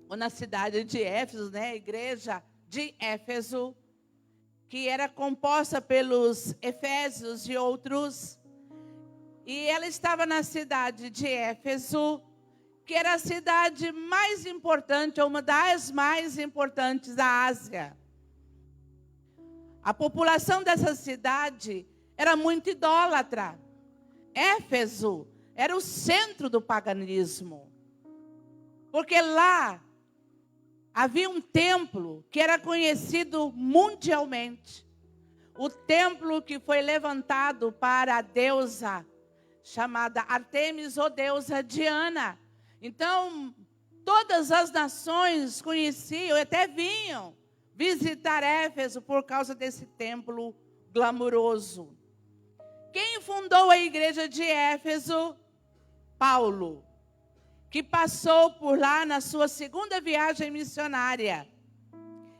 ou na cidade de Éfeso, né? A igreja de Éfeso, que era composta pelos efésios e outros. E ela estava na cidade de Éfeso, que era a cidade mais importante, ou uma das mais importantes da Ásia. A população dessa cidade era muito idólatra. Éfeso era o centro do paganismo, porque lá havia um templo que era conhecido mundialmente. O templo que foi levantado para a deusa chamada Artemis ou deusa Diana. Então, todas as nações conheciam e até vinham visitar Éfeso por causa desse templo glamuroso. Quem fundou a igreja de Éfeso? Paulo, que passou por lá na sua segunda viagem missionária.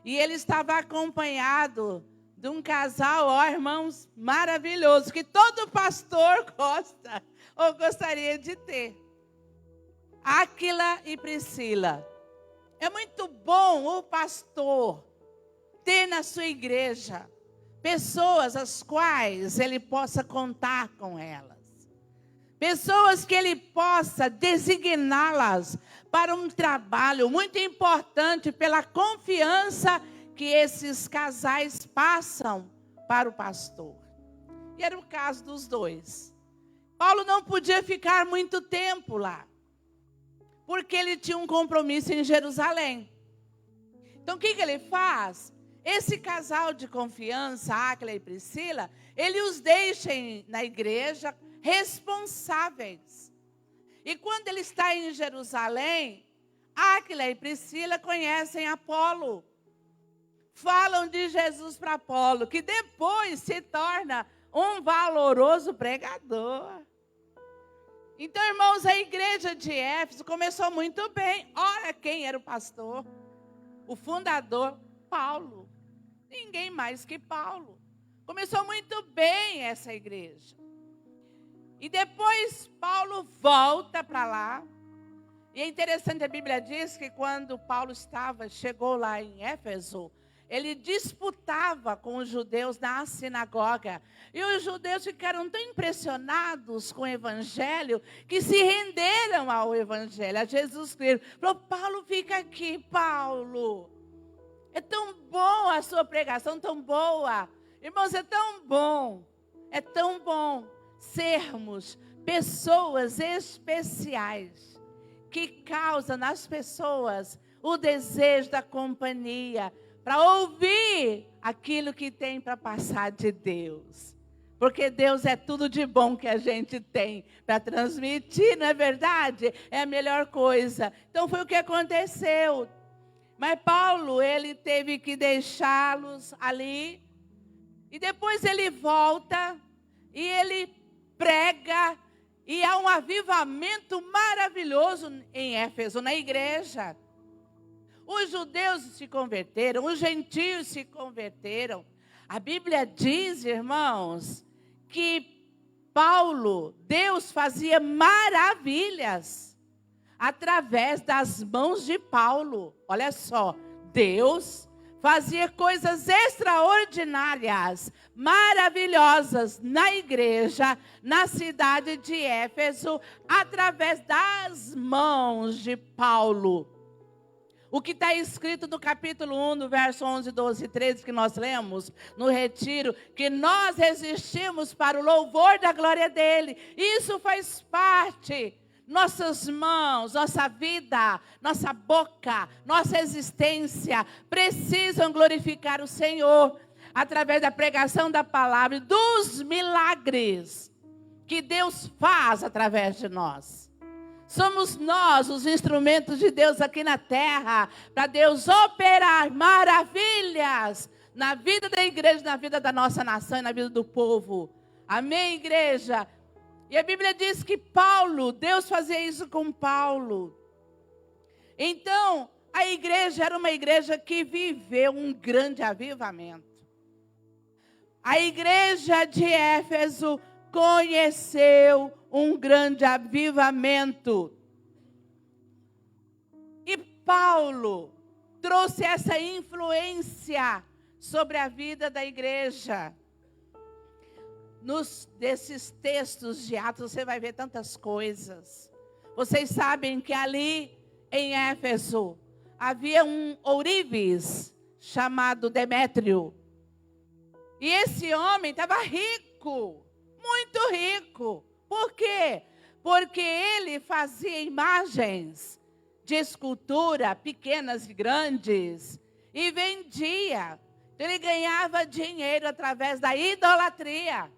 E ele estava acompanhado de um casal, ó, irmãos, maravilhoso, que todo pastor gosta ou gostaria de ter. Áquila e Priscila. É muito bom o pastor ter na sua igreja pessoas as quais ele possa contar com elas. Pessoas que ele possa designá-las para um trabalho muito importante pela confiança que esses casais passam para o pastor. E era o caso dos dois. Paulo não podia ficar muito tempo lá, porque ele tinha um compromisso em Jerusalém. Então o que ele faz? Esse casal de confiança, Áquila e Priscila, ele os deixa na igreja responsáveis. E quando ele está em Jerusalém, Áquila e Priscila conhecem Apolo. Falam de Jesus para Apolo, que depois se torna um valoroso pregador. Então, irmãos, a igreja de Éfeso começou muito bem. Olha quem era o pastor, o fundador, Paulo. Ninguém mais que Paulo. Começou muito bem essa igreja. E depois Paulo volta para lá. E é interessante, a Bíblia diz que quando Paulo chegou lá em Éfeso, ele disputava com os judeus na sinagoga. E os judeus ficaram tão impressionados com o evangelho que se renderam ao evangelho, a Jesus Cristo. Falou: Paulo, fica aqui, Paulo. É tão bom a sua pregação, tão boa. Irmãos, é tão bom sermos pessoas especiais que causam nas pessoas o desejo da companhia, para ouvir aquilo que tem para passar de Deus. Porque Deus é tudo de bom que a gente tem para transmitir, não é verdade? É a melhor coisa. Então foi o que aconteceu. Mas Paulo, ele teve que deixá-los ali. E depois ele volta e ele prega. E há um avivamento maravilhoso em Éfeso, na igreja. Os judeus se converteram, os gentios se converteram. A Bíblia diz, irmãos, que Paulo, Deus fazia maravilhas através das mãos de Paulo. Olha só, Deus fazia coisas extraordinárias, maravilhosas na igreja, na cidade de Éfeso, através das mãos de Paulo. O que está escrito no capítulo 1, no verso 11, 12 e 13, que nós lemos no retiro, que nós resistimos para o louvor da glória dele. Isso faz parte. Nossas mãos, nossa vida, nossa boca, nossa existência precisam glorificar o Senhor através da pregação da palavra e dos milagres que Deus faz através de nós. Somos nós os instrumentos de Deus aqui na terra, para Deus operar maravilhas na vida da igreja, na vida da nossa nação e na vida do povo. Amém, igreja? E a Bíblia diz que Deus fazia isso com Paulo. Então, a igreja era uma igreja que viveu um grande avivamento. A igreja de Éfeso conheceu um grande avivamento. E Paulo trouxe essa influência sobre a vida da igreja. Desses textos de Atos você vai ver tantas coisas. Vocês sabem que ali em Éfeso havia um ourives chamado Demétrio. E esse homem estava rico, muito rico. Por quê? Porque ele fazia imagens de escultura, pequenas e grandes, e vendia. Ele ganhava dinheiro através da idolatria.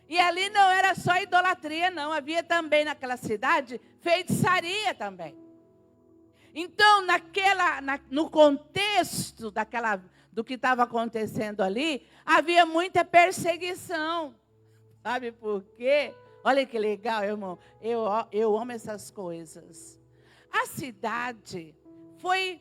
E ali não era só idolatria, não. Havia também naquela cidade feitiçaria também. Então, no contexto do que estava acontecendo ali, havia muita perseguição. Sabe por quê? Olha que legal, irmão. Eu amo essas coisas. A cidade foi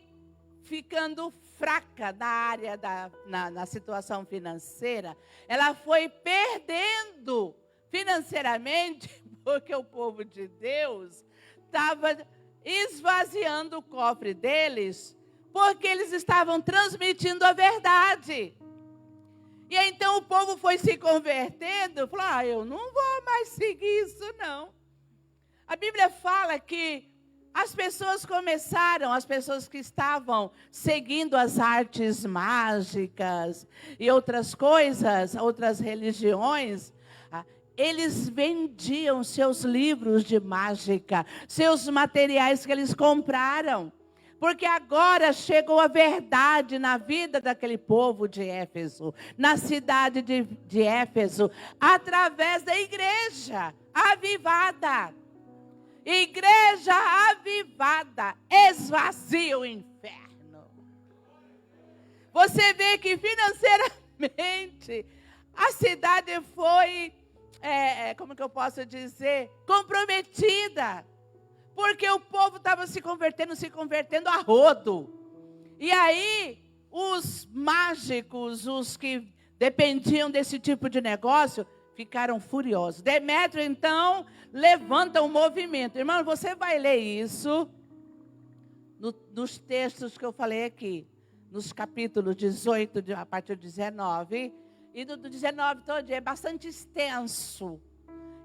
ficando fraca na área na situação financeira. Ela foi perdendo financeiramente, porque o povo de Deus estava esvaziando o cofre deles, porque eles estavam transmitindo a verdade. E então o povo foi se convertendo, falou, eu não vou mais seguir isso não. A Bíblia fala que as pessoas que estavam seguindo as artes mágicas e outras coisas, outras religiões, eles vendiam seus livros de mágica, seus materiais que eles compraram. Porque agora chegou a verdade na vida daquele povo de Éfeso, na cidade de Éfeso, através da igreja avivada. Igreja avivada esvazia o inferno. Você vê que financeiramente a cidade foi, como que eu posso dizer, comprometida. Porque o povo estava se convertendo a rodo. E aí, os mágicos, os que dependiam desse tipo de negócio, ficaram furiosos. Demétrio, então, levanta um movimento. Irmão, você vai ler isso nos textos que eu falei aqui. Nos capítulos 18, a partir do 19. E do 19 todo, é bastante extenso.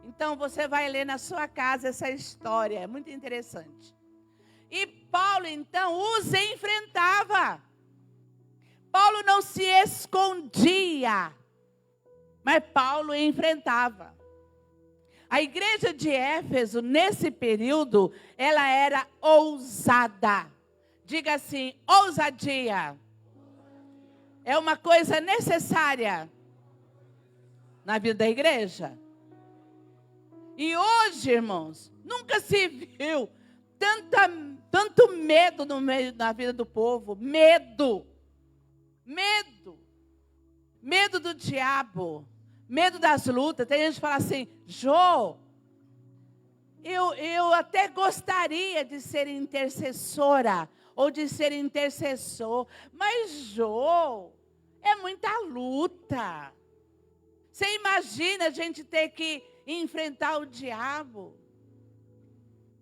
Então, você vai ler na sua casa essa história, é muito interessante. E Paulo, então, os enfrentava. Paulo não se escondia, mas Paulo enfrentava. A igreja de Éfeso, nesse período, ela era ousada. Diga assim, ousadia. É uma coisa necessária na vida da igreja. E hoje, irmãos, nunca se viu tanto medo no meio da vida do povo. Medo. Medo do diabo. Medo das lutas. Tem gente que fala assim, Jô, eu até gostaria de ser intercessora ou de ser intercessor, mas Jô, é muita luta. Você imagina a gente ter que enfrentar o diabo?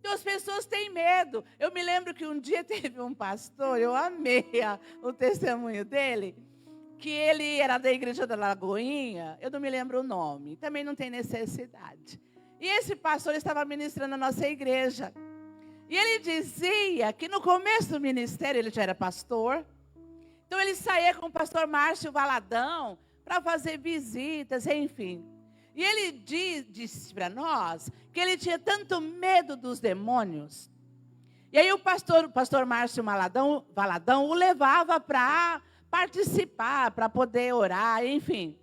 Então as pessoas têm medo. Eu me lembro que um dia teve um pastor, eu amei o testemunho dele, que ele era da igreja da Lagoinha, eu não me lembro o nome, também não tem necessidade. E esse pastor estava ministrando na nossa igreja. E ele dizia que no começo do ministério, ele já era pastor, então ele saía com o pastor Márcio Valadão para fazer visitas, enfim. E ele disse para nós que ele tinha tanto medo dos demônios. E aí o pastor Márcio Valadão o levava para participar, para poder orar, enfim.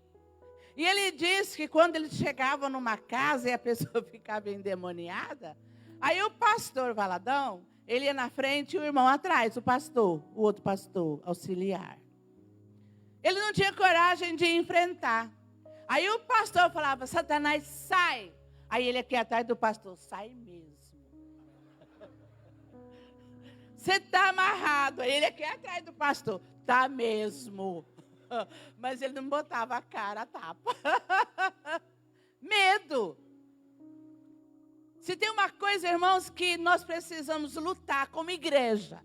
E ele disse que quando ele chegava numa casa e a pessoa ficava endemoniada, Aí o pastor Valadão, ele ia na frente e o irmão atrás, o outro pastor auxiliar. Ele não tinha coragem de enfrentar. Aí o pastor falava, Satanás, sai. Aí ele aqui atrás do pastor, sai mesmo. Você está amarrado. Aí ele aqui atrás do pastor, tá mesmo. Mas ele não botava a cara a tapa. Medo. Se tem uma coisa, irmãos, que nós precisamos lutar como igreja,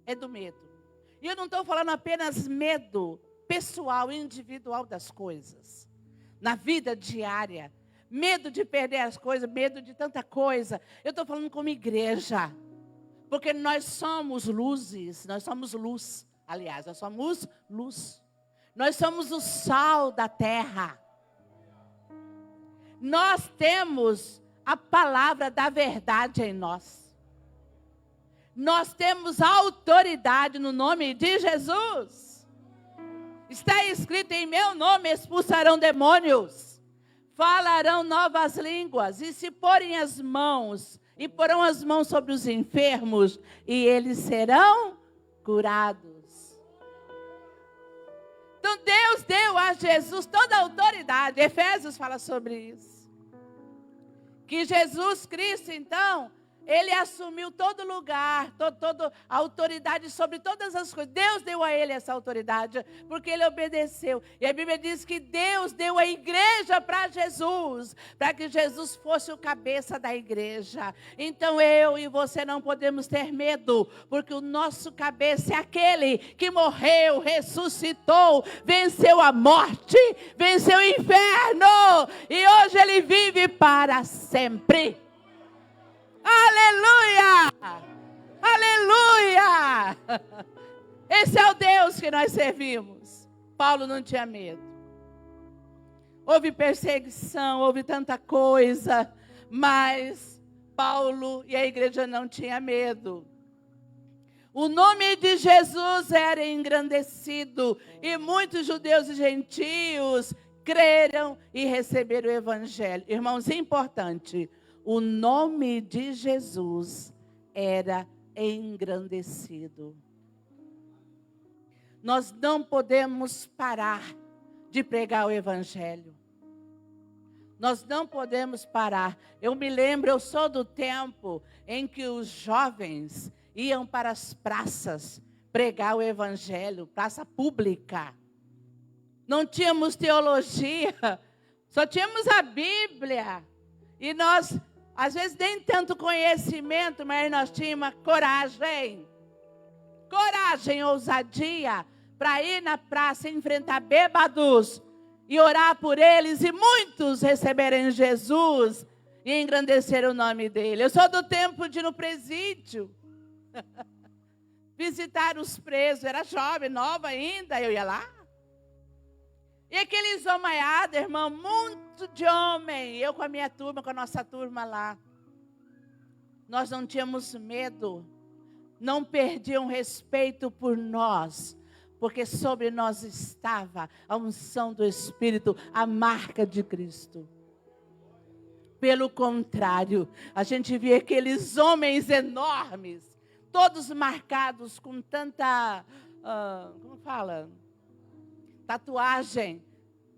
é do medo. E eu não estou falando apenas medo pessoal, individual das coisas. Na vida diária. Medo de perder as coisas, medo de tanta coisa. Eu estou falando como igreja. Porque nós somos luzes, nós somos luz. Aliás, nós somos luz. Nós somos o sal da terra. Nós temos a palavra da verdade em nós. Nós temos autoridade no nome de Jesus. Está escrito, em meu nome expulsarão demônios, falarão novas línguas, e se porem as mãos, e porão as mãos sobre os enfermos, e eles serão curados. Então Deus deu a Jesus toda a autoridade. Efésios fala sobre isso. Que Jesus Cristo, então, ele assumiu todo lugar, toda a autoridade sobre todas as coisas. Deus deu a ele essa autoridade, porque ele obedeceu. E a Bíblia diz que Deus deu a igreja para Jesus, para que Jesus fosse o cabeça da igreja. Então eu e você não podemos ter medo, porque o nosso cabeça é aquele que morreu, ressuscitou, venceu a morte, venceu o inferno, e hoje ele vive para sempre. Aleluia! Aleluia! Esse é o Deus que nós servimos. Paulo não tinha medo. Houve perseguição, houve tanta coisa, mas Paulo e a igreja não tinham medo. O nome de Jesus era engrandecido e muitos judeus e gentios creram e receberam o evangelho. Irmãos, é importante. O nome de Jesus era engrandecido. Nós não podemos parar de pregar o evangelho. Nós não podemos parar. Eu me lembro, eu sou do tempo em que os jovens iam para as praças pregar o evangelho, praça pública. Não tínhamos teologia, só tínhamos a Bíblia. E nós, às vezes, nem tanto conhecimento, mas nós tínhamos coragem. Coragem, ousadia, para ir na praça enfrentar bêbados e orar por eles, e muitos receberem Jesus e engrandecer o nome dele. Eu sou do tempo de ir no presídio, visitar os presos, era jovem, nova ainda, eu ia lá. E aqueles homaiados, irmão, muito de homem, eu com a minha turma, com a nossa turma lá. Nós não tínhamos medo, não perdiam respeito por nós, porque sobre nós estava a unção do Espírito, a marca de Cristo. Pelo contrário, a gente via aqueles homens enormes, todos marcados com tanta, como fala? Tatuagem,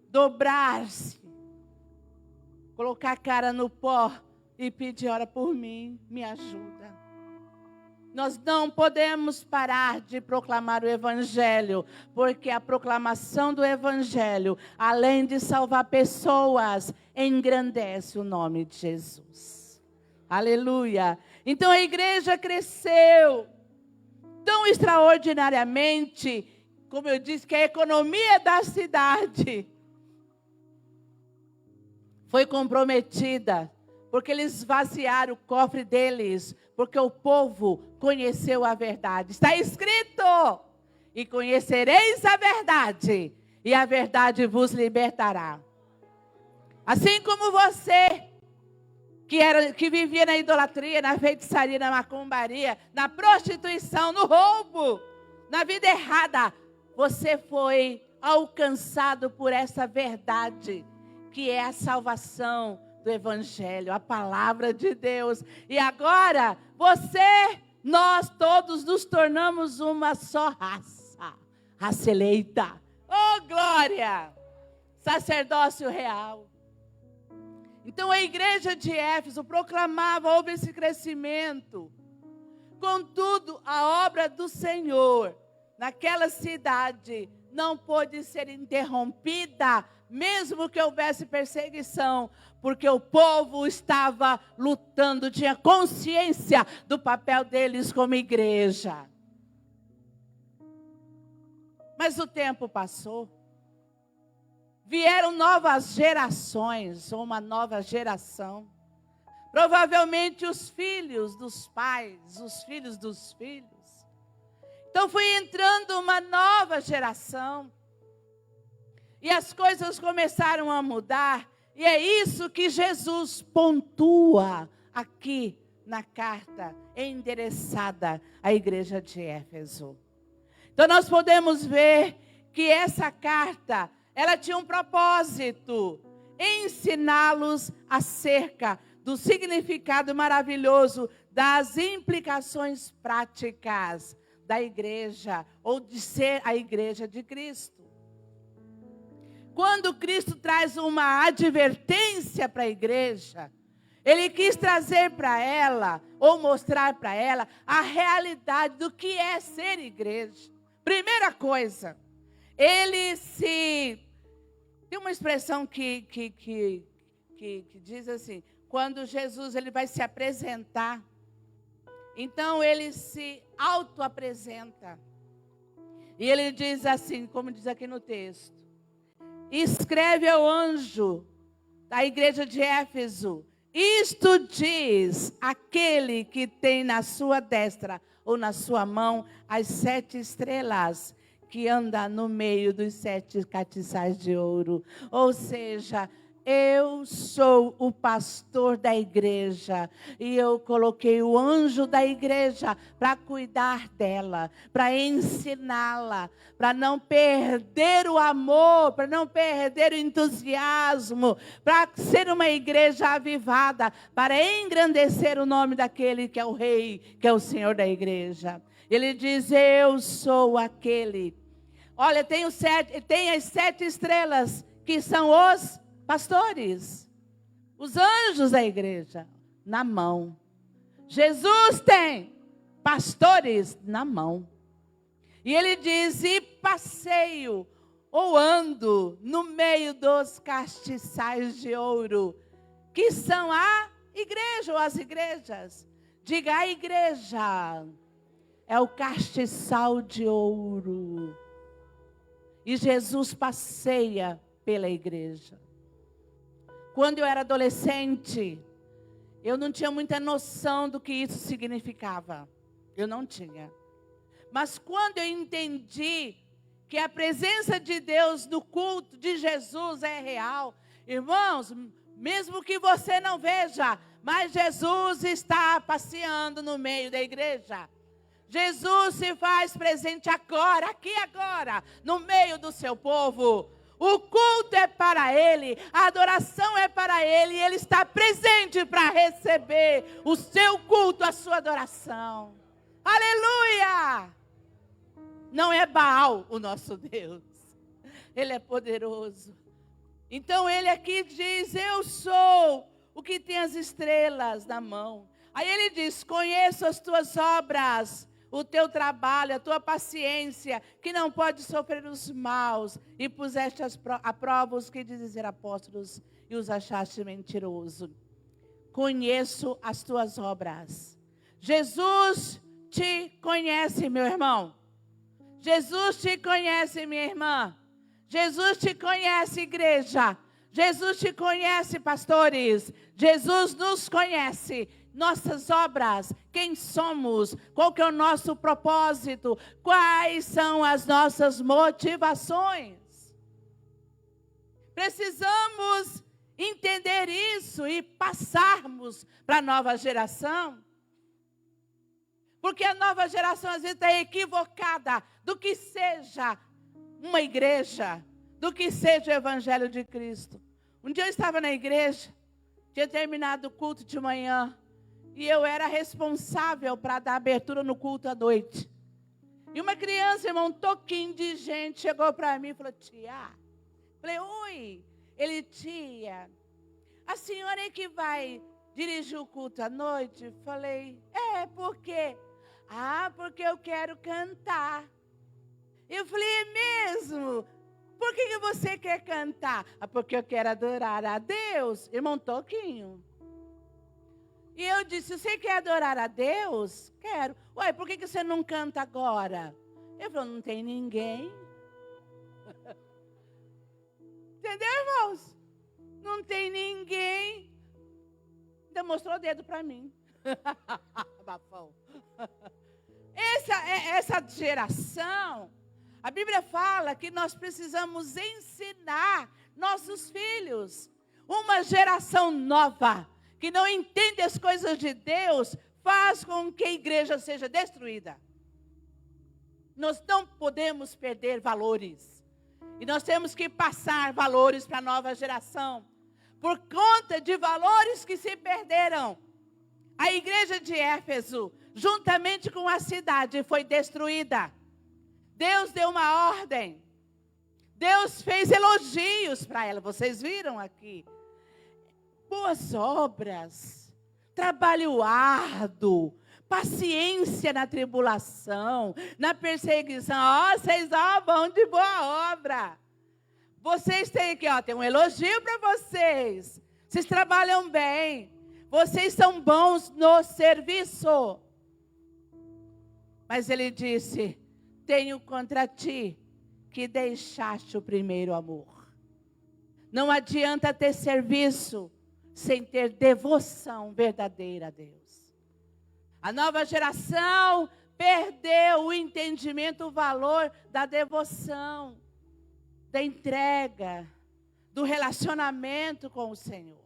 dobrar-se, colocar a cara no pó e pedir, ora por mim, me ajuda. Nós não podemos parar de proclamar o Evangelho, porque a proclamação do Evangelho, além de salvar pessoas, engrandece o nome de Jesus. Aleluia! Então a igreja cresceu tão extraordinariamente, como eu disse, que a economia da cidade foi comprometida, porque eles esvaziaram o cofre deles, porque o povo conheceu a verdade. Está escrito, e conhecereis a verdade, e a verdade vos libertará. Assim como você, que vivia na idolatria, na feitiçaria, na macumbaria, na prostituição, no roubo, na vida errada, você foi alcançado por essa verdade, que é a salvação do Evangelho, a palavra de Deus. E agora, nós todos nos tornamos uma só raça, raça eleita. Oh, glória! Sacerdócio real. Então a igreja de Éfeso proclamava, houve esse crescimento. Contudo, a obra do Senhor naquela cidade não pôde ser interrompida, mesmo que houvesse perseguição, porque o povo estava lutando, tinha consciência do papel deles como igreja. Mas o tempo passou. Vieram novas gerações, ou uma nova geração. Provavelmente os filhos dos pais, os filhos dos filhos. Então foi entrando uma nova geração. E as coisas começaram a mudar. E é isso que Jesus pontua aqui na carta endereçada à igreja de Éfeso. Então nós podemos ver que essa carta, ela tinha um propósito: ensiná-los acerca do significado maravilhoso das implicações práticas da igreja, ou de ser a igreja de Cristo. Quando Cristo traz uma advertência para a igreja, Ele quis trazer para ela, ou mostrar para ela, a realidade do que é ser igreja. Primeira coisa, tem uma expressão que diz assim, quando Jesus ele vai se apresentar, então ele se auto-apresenta. E ele diz assim, como diz aqui no texto: escreve ao anjo da igreja de Éfeso, isto diz aquele que tem na sua destra ou na sua mão as 7 estrelas, que anda no meio dos 7 castiçais de ouro. Ou seja, eu sou o pastor da igreja e eu coloquei o anjo da igreja para cuidar dela, para ensiná-la, para não perder o amor, para não perder o entusiasmo, para ser uma igreja avivada, para engrandecer o nome daquele que é o rei, que é o Senhor da igreja. Ele diz, eu sou aquele. Olha, tem as 7 estrelas, que são os pastores, os anjos da igreja, na mão. Jesus tem pastores na mão. E ele diz, e passeio, ou ando, no meio dos castiçais de ouro, que são a igreja, ou as igrejas. Diga, a igreja é o castiçal de ouro. E Jesus passeia pela igreja. Quando eu era adolescente, eu não tinha muita noção do que isso significava. Eu não tinha. Mas quando eu entendi que a presença de Deus no culto de Jesus é real, irmãos, mesmo que você não veja, mas Jesus está passeando no meio da igreja. Jesus se faz presente agora, aqui agora, no meio do seu povo. O culto é para Ele, a adoração é para Ele, e Ele está presente para receber o seu culto, a sua adoração. Aleluia! Não é Baal o nosso Deus, Ele é poderoso. Então Ele aqui diz, eu sou o que tem as estrelas na mão. Aí Ele diz, conheço as tuas obras, o teu trabalho, a tua paciência, que não pode sofrer os maus, e puseste a prova os que dizem ser apóstolos, e os achaste mentiroso. Conheço as tuas obras. Jesus te conhece, meu irmão. Jesus te conhece, minha irmã. Jesus te conhece, igreja. Jesus te conhece, pastores. Jesus nos conhece. Nossas obras, quem somos, qual que é o nosso propósito, quais são as nossas motivações. Precisamos entender isso e passarmos para a nova geração. Porque a nova geração às vezes está equivocada do que seja uma igreja, do que seja o Evangelho de Cristo. Um dia eu estava na igreja Tinha terminado o culto de manhã. E eu era responsável para dar abertura no culto à noite. E uma criança, irmão, um toquinho de gente, chegou para mim e falou: tia. Falei: oi. Ele: tia, a senhora é que vai dirigir o culto à noite? Falei: é, por quê? Ah, porque eu quero cantar. Eu falei: é mesmo? Por que você quer cantar? Ah, porque eu quero adorar a Deus. Irmão, toquinho. E eu disse: você quer adorar a Deus? Quero. Ué, por que você não canta agora? Ele falou: não tem ninguém. Entendeu, irmãos? Não tem ninguém. Ainda mostrou o dedo para mim. Bafão. Essa geração, a Bíblia fala que nós precisamos ensinar nossos filhos. Uma geração nova, que não entende as coisas de Deus, faz com que a igreja seja destruída. Nós não podemos perder valores. E nós temos que passar valores para a nova geração. Por conta de valores que se perderam. A igreja de Éfeso, juntamente com a cidade, foi destruída. Deus deu uma ordem. Deus fez elogios para ela. Vocês viram aqui. Boas obras, trabalho árduo, paciência na tribulação, na perseguição. Ó, vocês vão de boa obra. Vocês têm aqui, ó, tem um elogio para vocês. Vocês trabalham bem. Vocês são bons no serviço. Mas ele disse: tenho contra ti que deixaste o primeiro amor. Não adianta ter serviço sem ter devoção verdadeira a Deus. A nova geração perdeu o entendimento, o valor da devoção, da entrega, do relacionamento com o Senhor.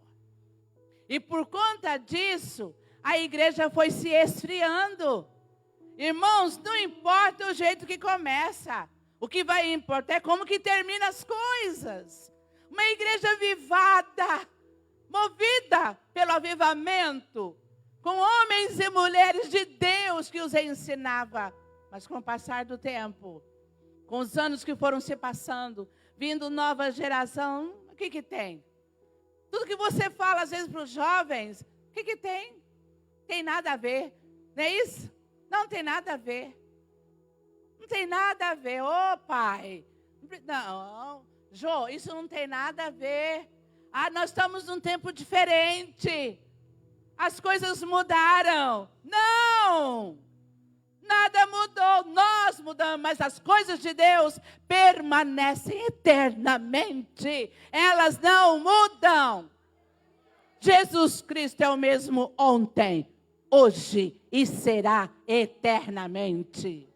E por conta disso, a igreja foi se esfriando. Irmãos, não importa o jeito que começa. O que vai importar é como que termina as coisas. Uma igreja avivada, movida pelo avivamento, com homens e mulheres de Deus que os ensinava. Mas com o passar do tempo, com os anos que foram se passando, vindo nova geração, o que tem? Tudo que você fala às vezes para os jovens, o que tem? Tem nada a ver, não é isso? Não tem nada a ver. Não tem nada a ver. Ô pai, não, Jô, isso não tem nada a ver. Ah, nós estamos num tempo diferente. As coisas mudaram. Não! Nada mudou. Nós mudamos, mas as coisas de Deus permanecem eternamente. Elas não mudam. Jesus Cristo é o mesmo ontem, hoje e será eternamente.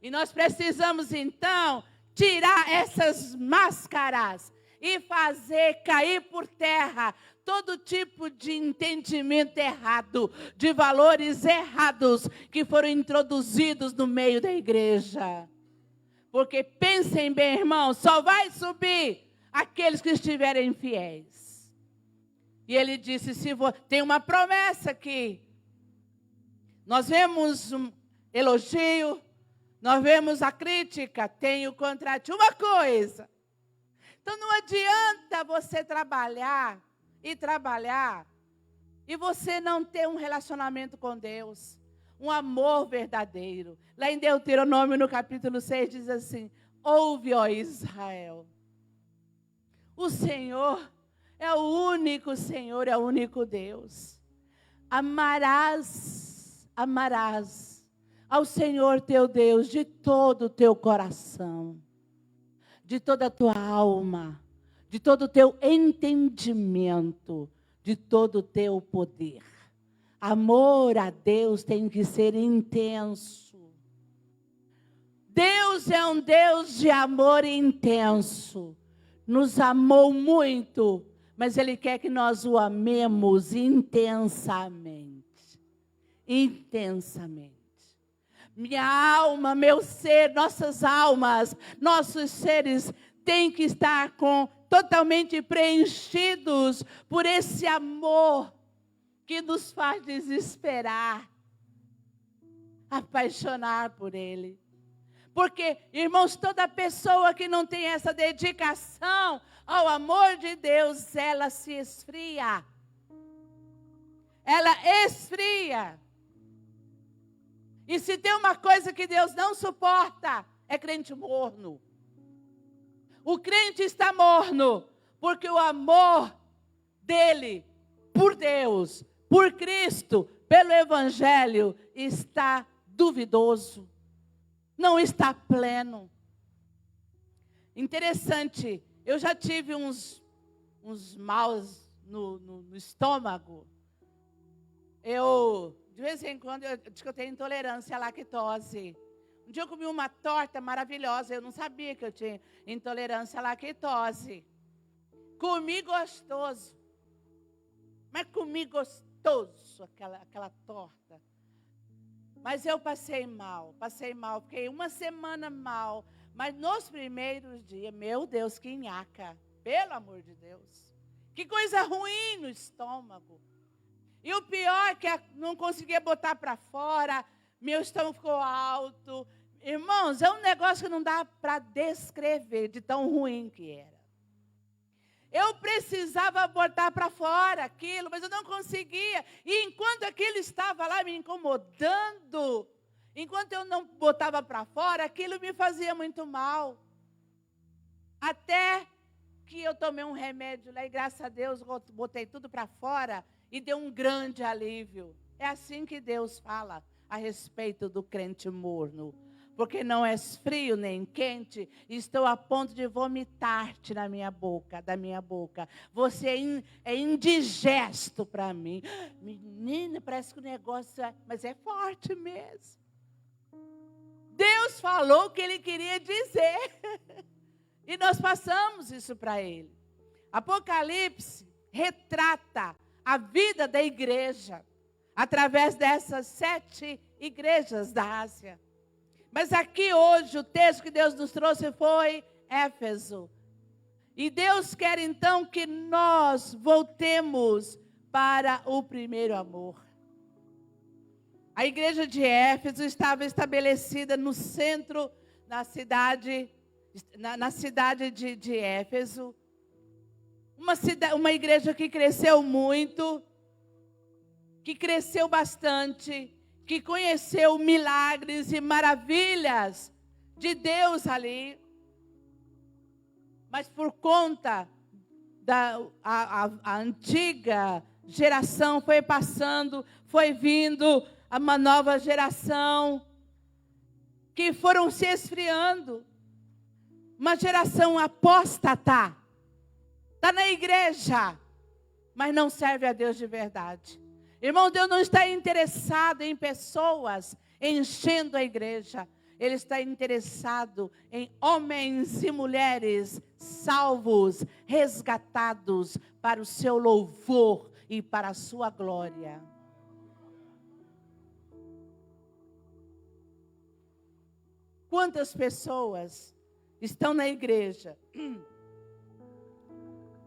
E nós precisamos então tirar essas máscaras e fazer cair por terra todo tipo de entendimento errado, de valores errados que foram introduzidos no meio da igreja. Porque pensem bem, irmãos, só vai subir aqueles que estiverem fiéis. E ele disse, tem uma promessa aqui. Nós vemos um elogio, nós vemos a crítica, tenho contra ti uma coisa. Então não adianta você trabalhar e você não ter um relacionamento com Deus, um amor verdadeiro. Lá em Deuteronômio, no capítulo 6, diz assim, ouve, ó Israel, o Senhor é o único Senhor, é o único Deus. Amarás ao Senhor teu Deus de todo o teu coração, de toda a tua alma, de todo o teu entendimento, de todo o teu poder. Amor a Deus tem que ser intenso. Deus é um Deus de amor intenso. Nos amou muito, mas Ele quer que nós o amemos intensamente. Intensamente. Minha alma, meu ser, nossas almas, nossos seres têm que estar com totalmente preenchidos por esse amor que nos faz desesperar, apaixonar por Ele. Porque, irmãos, toda pessoa que não tem essa dedicação ao amor de Deus, ela se esfria. Ela esfria. E se tem uma coisa que Deus não suporta, é crente morno. O crente está morno, porque o amor dele, por Deus, por Cristo, pelo Evangelho, está duvidoso. Não está pleno. Interessante, eu já tive uns maus no estômago. De vez em quando, eu digo que eu tenho intolerância à lactose. Um dia eu comi uma torta maravilhosa, eu não sabia que eu tinha intolerância à lactose. Comi gostoso. Mas comi gostoso aquela torta. Mas eu passei mal, fiquei uma semana mal. Mas nos primeiros dias, meu Deus, que nhaca, pelo amor de Deus. Que coisa ruim no estômago. E o pior é que não conseguia botar para fora, meu estômago ficou alto. Irmãos, é um negócio que não dá para descrever de tão ruim que era. Eu precisava botar para fora aquilo, mas eu não conseguia. E enquanto aquilo estava lá me incomodando, enquanto eu não botava para fora, aquilo me fazia muito mal. Até que eu tomei um remédio lá e, graças a Deus, botei tudo para fora e deu um grande alívio. É assim que Deus fala a respeito do crente morno. Porque não és frio nem quente, estou a ponto de vomitar-te da minha boca. Você é indigesto para mim. Menina, parece que o negócio mas é forte mesmo. Deus falou o que Ele queria dizer. E nós passamos isso para Ele. Apocalipse retrata a vida da igreja através dessas 7 igrejas da Ásia. Mas aqui hoje o texto que Deus nos trouxe foi Éfeso. E Deus quer então que nós voltemos para o primeiro amor. A igreja de Éfeso estava estabelecida no centro da cidade, na cidade de Éfeso. Uma igreja que cresceu muito, que cresceu bastante, que conheceu milagres e maravilhas de Deus ali. Mas por conta a antiga geração foi passando, foi vindo uma nova geração, que foram se esfriando. Uma geração apóstata, está na igreja, mas não serve a Deus de verdade. Irmão, Deus não está interessado em pessoas enchendo a igreja. Ele está interessado em homens e mulheres salvos, resgatados para o seu louvor e para a sua glória. Quantas pessoas estão na igreja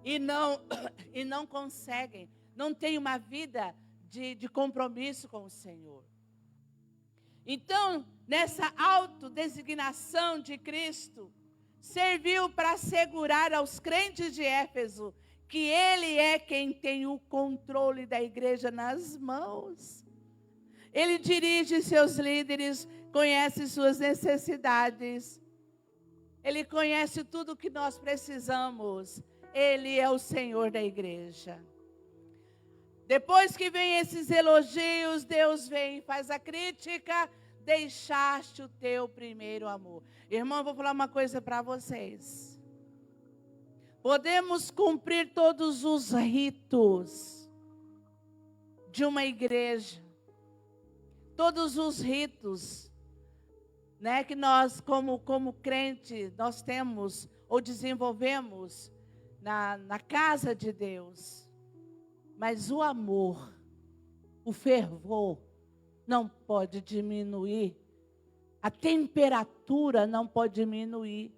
e não conseguem, não têm uma vida de compromisso com o Senhor. Então, nessa autodesignação de Cristo, serviu para assegurar aos crentes de Éfeso que Ele é quem tem o controle da igreja nas mãos. Ele dirige seus líderes, conhece suas necessidades. Ele conhece tudo o que nós precisamos. Ele é o Senhor da igreja. Depois que vem esses elogios, Deus vem e faz a crítica. Deixaste o teu primeiro amor. Irmão, eu vou falar uma coisa para vocês. Podemos cumprir todos os ritos de uma igreja. Todos os ritos, né, que nós, como crente, nós temos ou desenvolvemos na casa de Deus. Mas o amor, o fervor, não pode diminuir. A temperatura não pode diminuir.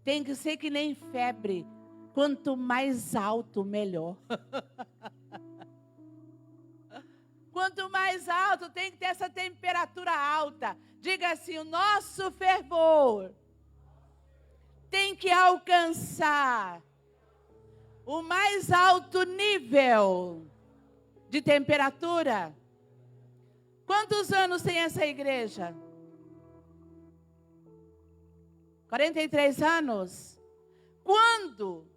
Tem que ser que nem febre. Quanto mais alto, melhor. Quanto mais alto, tem que ter essa temperatura alta. Diga assim, o nosso fervor tem que alcançar o mais alto nível de temperatura. Quantos anos tem essa igreja? 43 anos? Quando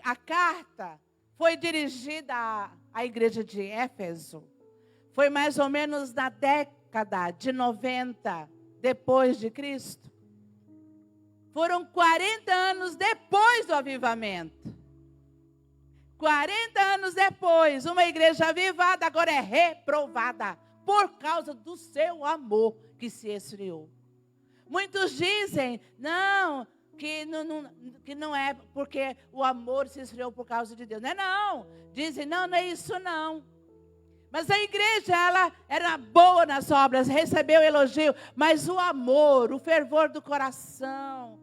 a carta foi dirigida à igreja de Éfeso, foi mais ou menos na década de 90 depois de Cristo. Foram 40 anos depois do avivamento. 40 anos depois, uma igreja avivada agora é reprovada por causa do seu amor que se esfriou. Muitos dizem, que não é porque o amor se esfriou por causa de Deus. Não. Dizem, não é isso não. Mas a igreja, ela era boa nas obras, recebeu elogio, mas o amor, o fervor do coração,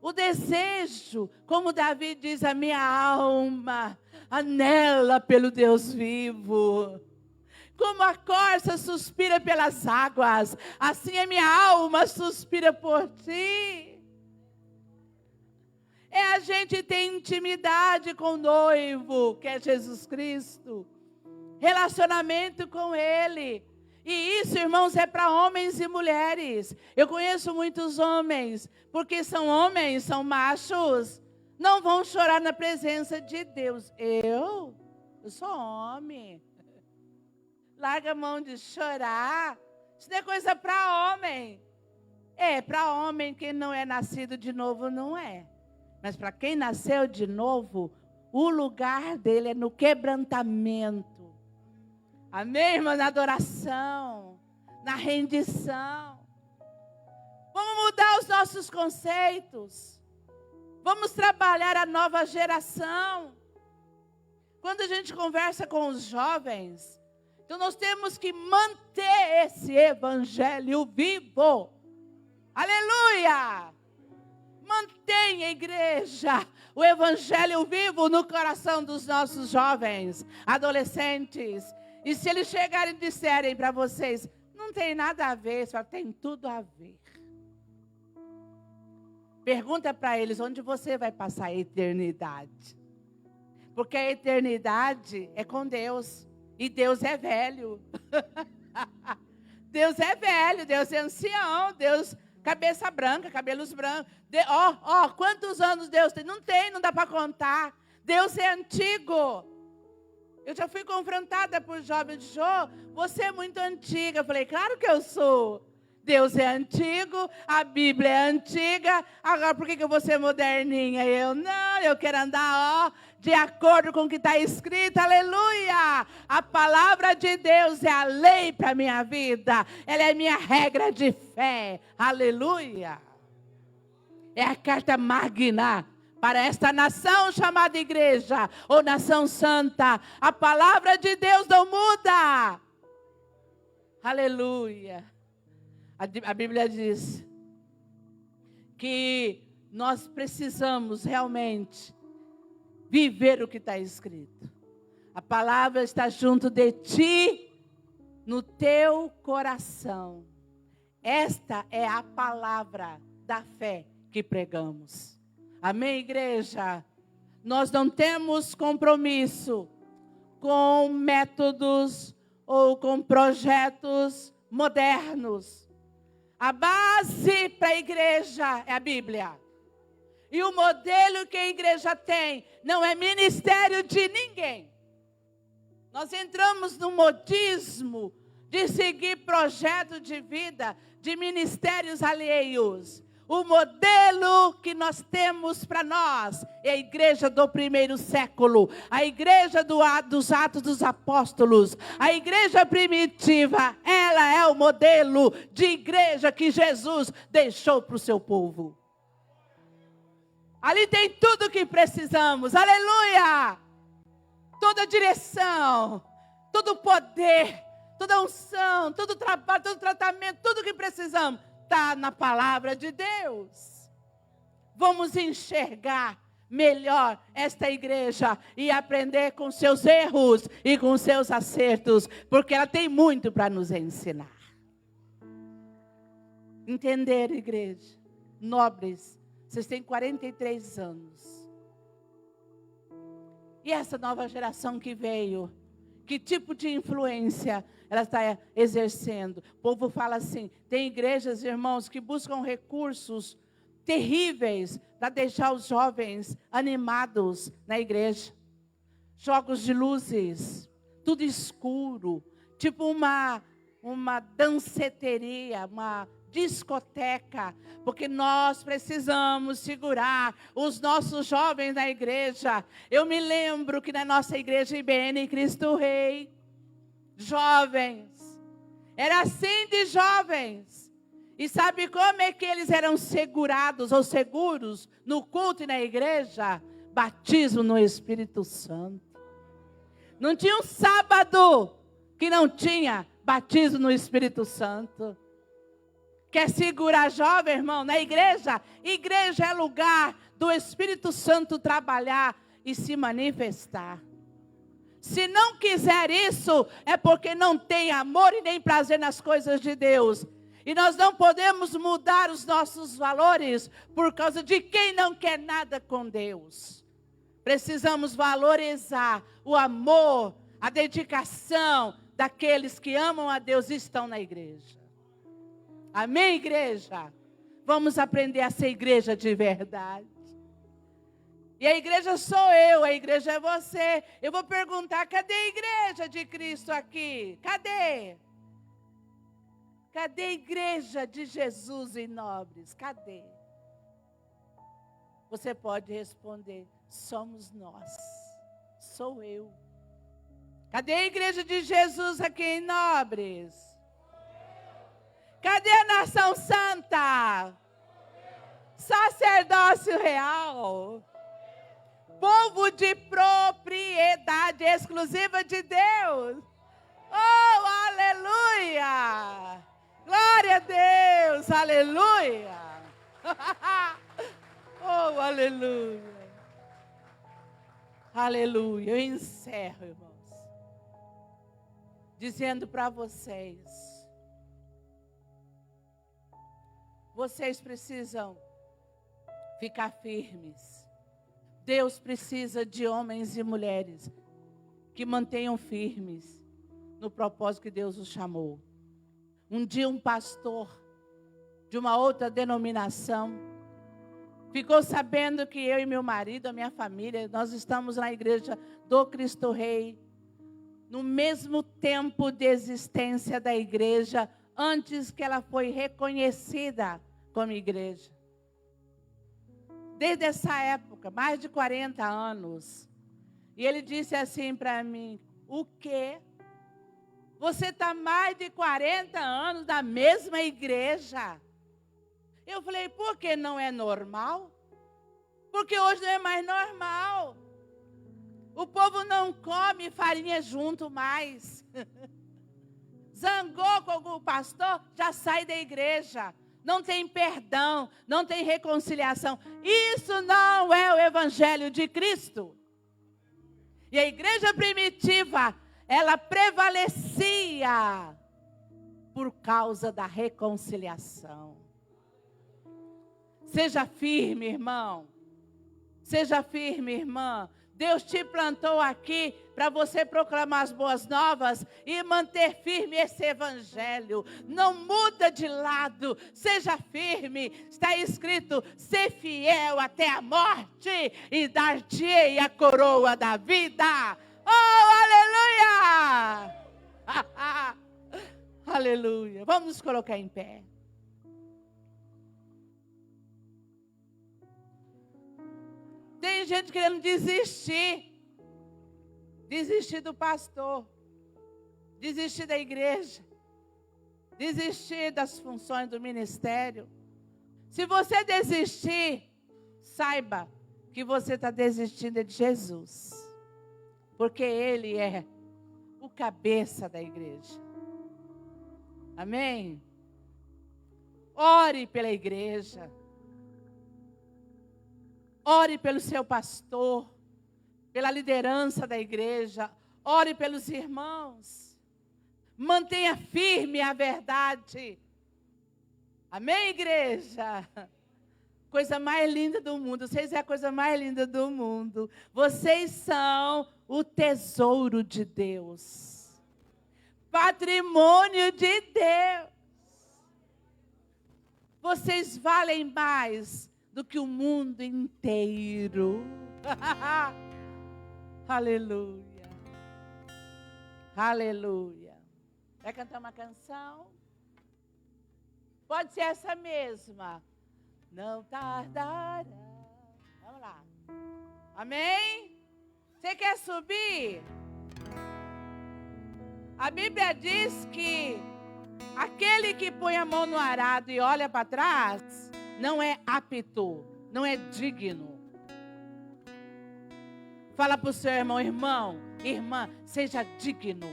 o desejo, como Davi diz, a minha alma anela pelo Deus vivo. Como a corça suspira pelas águas, assim a minha alma suspira por ti. É a gente ter intimidade com o noivo, que é Jesus Cristo. Relacionamento com Ele. E isso, irmãos, é para homens e mulheres. Eu conheço muitos homens, porque são homens, são machos, não vão chorar na presença de Deus. Eu sou homem. Larga a mão de chorar. Isso não é coisa para homem. É, para homem, quem não é nascido de novo não é. Mas para quem nasceu de novo, o lugar dele é no quebrantamento. Amém, irmã? Na adoração, na rendição. Vamos mudar os nossos conceitos. Vamos trabalhar a nova geração. Quando a gente conversa com os jovens, então nós temos que manter esse evangelho vivo. Aleluia! Mantenha, igreja, o evangelho vivo no coração dos nossos jovens, adolescentes. E se eles chegarem e disserem para vocês, não tem nada a ver, só tem tudo a ver. Pergunta para eles onde você vai passar a eternidade. Porque a eternidade é com Deus. E Deus é velho. Deus é velho, Deus é ancião, Deus cabeça branca, cabelos brancos. Quantos anos Deus tem? Não tem, não dá para contar. Deus é antigo. Eu já fui confrontada por jovens, você é muito antiga. Eu falei, claro que eu sou. Deus é antigo, a Bíblia é antiga, agora por que eu vou ser moderninha? Eu quero andar, de acordo com o que está escrito, aleluia! A palavra de Deus é a lei para a minha vida, ela é a minha regra de fé, aleluia! É a carta magna para esta nação chamada igreja, ou nação santa, a palavra de Deus não muda, aleluia! A Bíblia diz que nós precisamos realmente viver o que está escrito. A palavra está junto de ti, no teu coração. Esta é a palavra da fé que pregamos. Amém, igreja? Nós não temos compromisso com métodos ou com projetos modernos. A base para a igreja é a Bíblia. E o modelo que a igreja tem não é ministério de ninguém. Nós entramos no modismo de seguir projeto de vida, de ministérios alheios. O modelo que nós temos para nós é a igreja do primeiro século, a igreja dos Atos dos Apóstolos, a igreja primitiva. Ela é o modelo de igreja que Jesus deixou para o seu povo. Ali tem tudo o que precisamos, aleluia! Toda direção, todo poder, toda unção, todo trabalho, todo tratamento, tudo o que precisamos está na palavra de Deus. Vamos enxergar melhor esta igreja e aprender com seus erros e com seus acertos, porque ela tem muito para nos ensinar. Entender, igreja, nobres, vocês têm 43 anos. E essa nova geração que veio, que tipo de influência ela está exercendo? O povo fala assim, tem igrejas, irmãos, que buscam recursos terríveis para deixar os jovens animados na igreja. Jogos de luzes, tudo escuro, tipo uma danceteria, uma discoteca, porque nós precisamos segurar os nossos jovens na igreja. Eu me lembro que na nossa igreja IBN Cristo Rei, jovens, era assim de jovens. E sabe como é que eles eram segurados ou seguros no culto e na igreja? Batismo no Espírito Santo. Não tinha um sábado que não tinha batismo no Espírito Santo. Quer segurar jovem, irmão, na igreja? Igreja é lugar do Espírito Santo trabalhar e se manifestar. Se não quiser isso, é porque não tem amor e nem prazer nas coisas de Deus. E nós não podemos mudar os nossos valores por causa de quem não quer nada com Deus. Precisamos valorizar o amor, a dedicação daqueles que amam a Deus e estão na igreja. Amém, igreja? Vamos aprender a ser igreja de verdade. E a igreja sou eu, a igreja é você. Eu vou perguntar, cadê a igreja de Cristo aqui? Cadê? Cadê a igreja de Jesus em Nobres? Cadê? Você pode responder, somos nós. Sou eu. Cadê a igreja de Jesus aqui em Nobres? Cadê a nação santa? Sacerdócio real. Povo de propriedade exclusiva de Deus. Oh, aleluia! Glória a Deus, aleluia! Oh, aleluia! Aleluia! Eu encerro, irmãos, dizendo para vocês, vocês precisam ficar firmes. Deus precisa de homens e mulheres que mantenham firmes no propósito que Deus os chamou. Um dia um pastor de uma outra denominação ficou sabendo que eu e meu marido, a minha família, nós estamos na igreja do Cristo Rei, no mesmo tempo de existência da igreja, antes que ela foi reconhecida como igreja. Desde essa época, mais de 40 anos. E ele disse assim para mim, o quê? Você está mais de 40 anos na mesma igreja? Eu falei, por que não é normal? Porque hoje não é mais normal. O povo não come farinha junto mais. Zangou com algum pastor, já sai da igreja. Não tem perdão, não tem reconciliação. Isso não é o evangelho de Cristo. E a igreja primitiva, ela prevalecia por causa da reconciliação. Seja firme, irmão. Seja firme, irmã. Deus te plantou aqui para você proclamar as boas novas e manter firme esse evangelho. Não muda de lado, seja firme. Está escrito, ser fiel até a morte e dar-te-ei a coroa da vida. Oh, aleluia! Aleluia. Vamos nos colocar em pé. Tem gente querendo desistir do pastor, desistir da igreja, desistir das funções do ministério. Se você desistir, saiba que você está desistindo de Jesus, porque Ele é o cabeça da igreja. Amém? Ore pela igreja. ore pelo seu pastor, pela liderança da igreja, ore pelos irmãos. Mantenha firme a verdade. Amém, igreja? Coisa mais linda do mundo. Vocês é a coisa mais linda do mundo. Vocês são o tesouro de Deus. Patrimônio de Deus. Vocês valem mais do que o mundo inteiro. Aleluia. Aleluia. Vai cantar uma canção? Pode ser essa mesma. Não tardará. Vamos lá. Amém? Você quer subir? A Bíblia diz que aquele que põe a mão no arado e olha para trás não é apto, não é digno. Fala para o seu irmão, irmão, irmã, seja digno.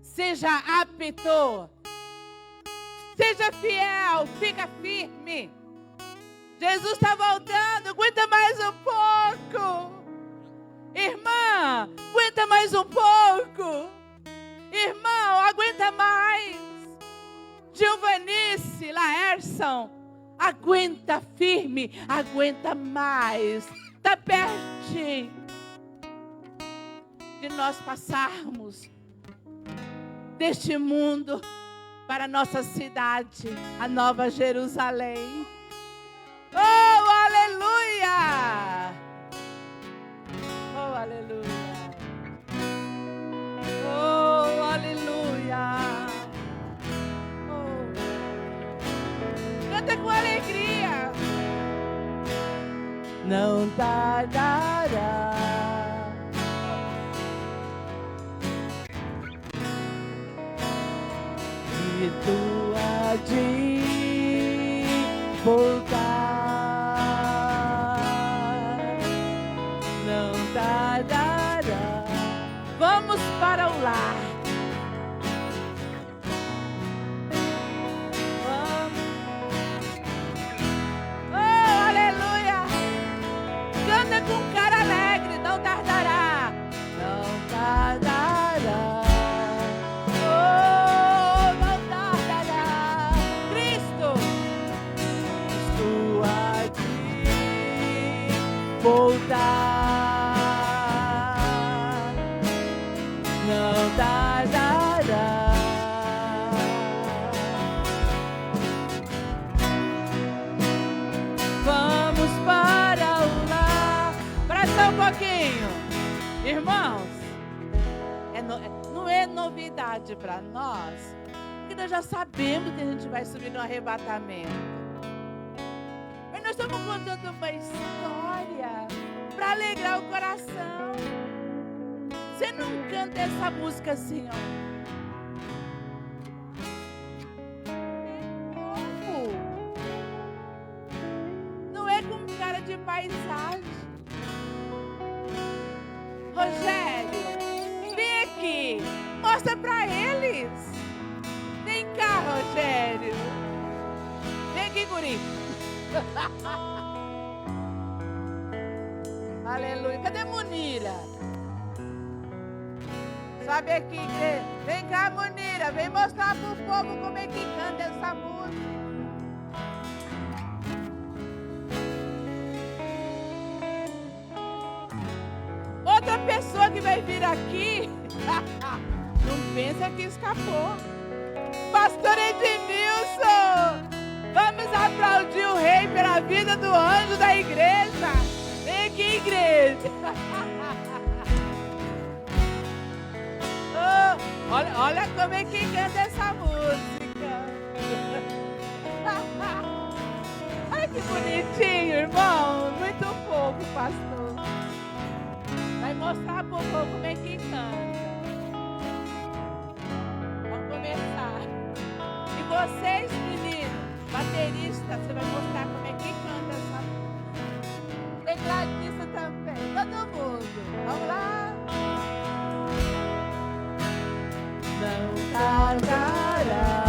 Seja apto. Seja fiel, fica firme. Jesus está voltando, aguenta mais um pouco. Irmã, aguenta mais um pouco. Irmão, aguenta mais. Giovanice, Laerson, aguenta firme, aguenta mais. Está pertinho de nós passarmos deste mundo para a nossa cidade, a Nova Jerusalém. Oh, aleluia! Oh, aleluia! Oh, aleluia! Oh. Canta com alegria. Não tardará. E tu há de voltar, não tardará. Vamos para o lar. Vamos. Oh, aleluia! Canta com cara alegre, não tardará. Não tardará. Voltar, não tardará. Vamos para o lar. Presta um pouquinho, irmãos. Não é novidade para nós, porque nós já sabemos que a gente vai subir no arrebatamento. Nós estamos contando uma história para alegrar o coração. Você não canta essa música assim, ó. Como? Não é com cara de paisagem. Rogério, vem aqui. Mostra para eles. Vem cá, Rogério. Vem aqui, guri. Aleluia. Cadê Munira? Sobe aqui, igreja. Vem cá, Munira. Vem mostrar pro povo como é que canta essa música. Outra pessoa que vai vir aqui, não pensa que escapou. Pastor Edmilson. Vamos aplaudir o rei pela vida do anjo da igreja. Vem aqui, igreja. Oh, olha como é que canta essa música. Ai, que bonitinho, irmão. Muito pouco, pastor. Vai mostrar pro povo como é que canta. Vamos começar. E vocês, meninos, baterista, você vai mostrar como é que canta essa música. Tecladista também, todo mundo. Vamos lá. Não tardará.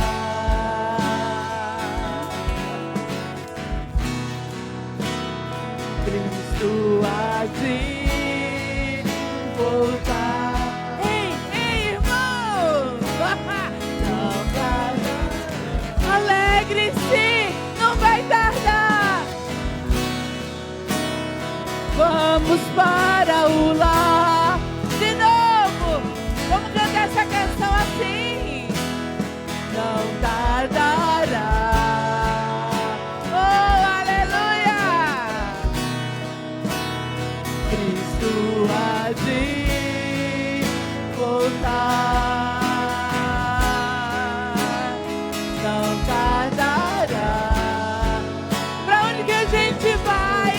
para o lar. De novo, vamos cantar essa canção assim. Não tardará. Oh, aleluia! Cristo há de voltar. Não tardará. Pra onde que a gente vai?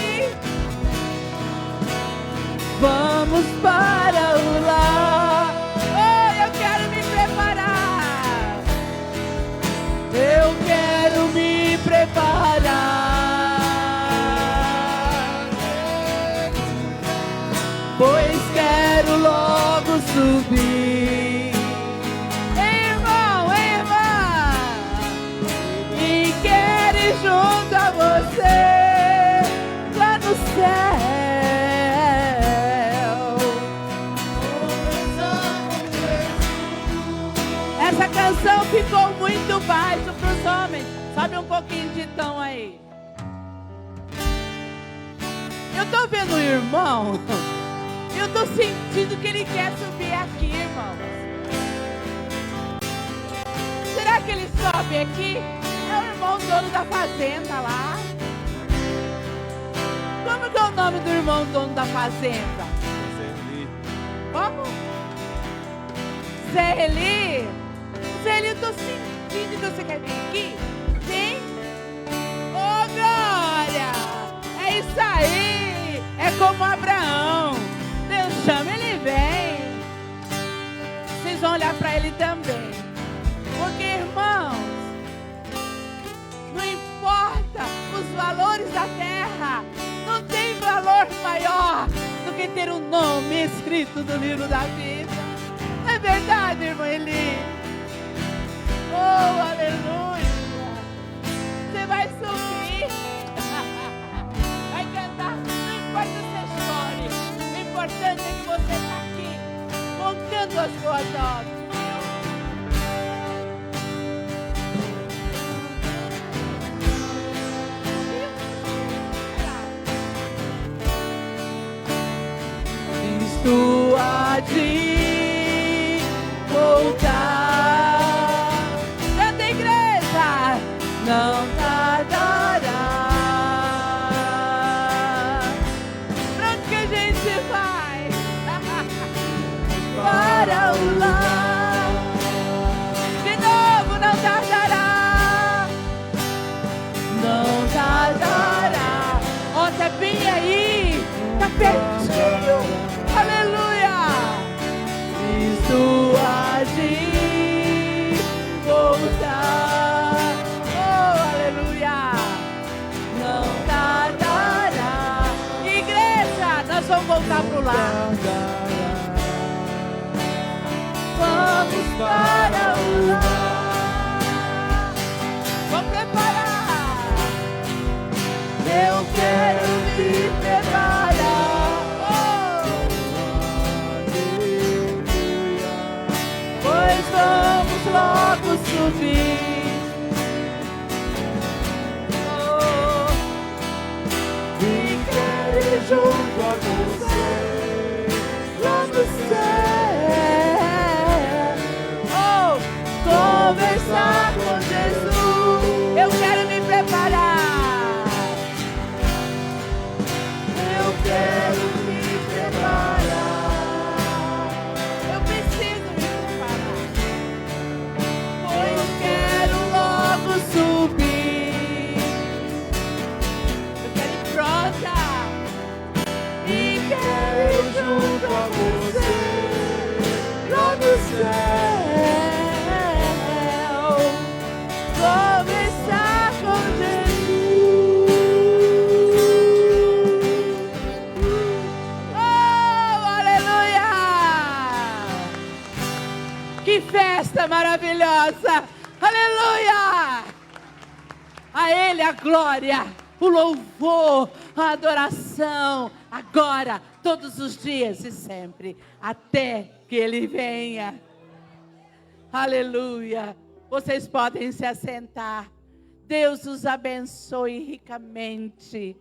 Vamos para o lar. Oh, eu quero me preparar. Eu quero me preparar. Pois quero logo subir. Irmão, irmã, e quero ir junto a você lá no céu. Essa canção ficou muito baixo para os homens. Sobe um pouquinho de tom aí. Eu tô vendo o irmão. Eu tô sentindo que ele quer subir aqui, irmãos. Será que ele sobe aqui? É o irmão dono da fazenda lá. Como que é o nome do irmão dono da fazenda? Como? Zé Eli? Zé Eli, eu tô sentindo que você quer vir aqui. Vem. Ô, glória! É isso aí! É como Abraão. Deus chama, ele vem. Vocês vão olhar para ele também. Porque, irmãos, não importa os valores da terra, não tem valor maior do que ter um nome escrito no livro da vida. Não é verdade, irmã Eli? Oh, aleluia! Você vai subir, vai cantar, não importa se você chore, o importante é que você está aqui, contando as boas obras. Cristo há de voltar. Canta, igreja, não tardará. Pra onde que a gente vai? Para o lar. De novo, não tardará. Não tardará. Ó, tá bem aí, tá pertinho. Aleluia! Cristo há de voltar. Oh, aleluia! Não tardará. Igreja, nós vamos voltar pro lar. Vamos para o lar. Vamos preparar. Eu quero me preparar. Pois vamos logo subir. Oh, e quero ir junto a você lá no céu. Oh, conversar com Jesus. Eu quero me preparar. Eu quero me preparar. Eu preciso me preparar. Pois quero logo subir. Eu quero ir pronta. E quero ir junto a você lá no céu. Conversar com Jesus. Oh, aleluia! Que festa maravilhosa! Aleluia! A Ele a glória, o louvor, a adoração, agora, todos os dias e sempre, até que Ele venha. Aleluia! Vocês podem se assentar. Deus os abençoe ricamente.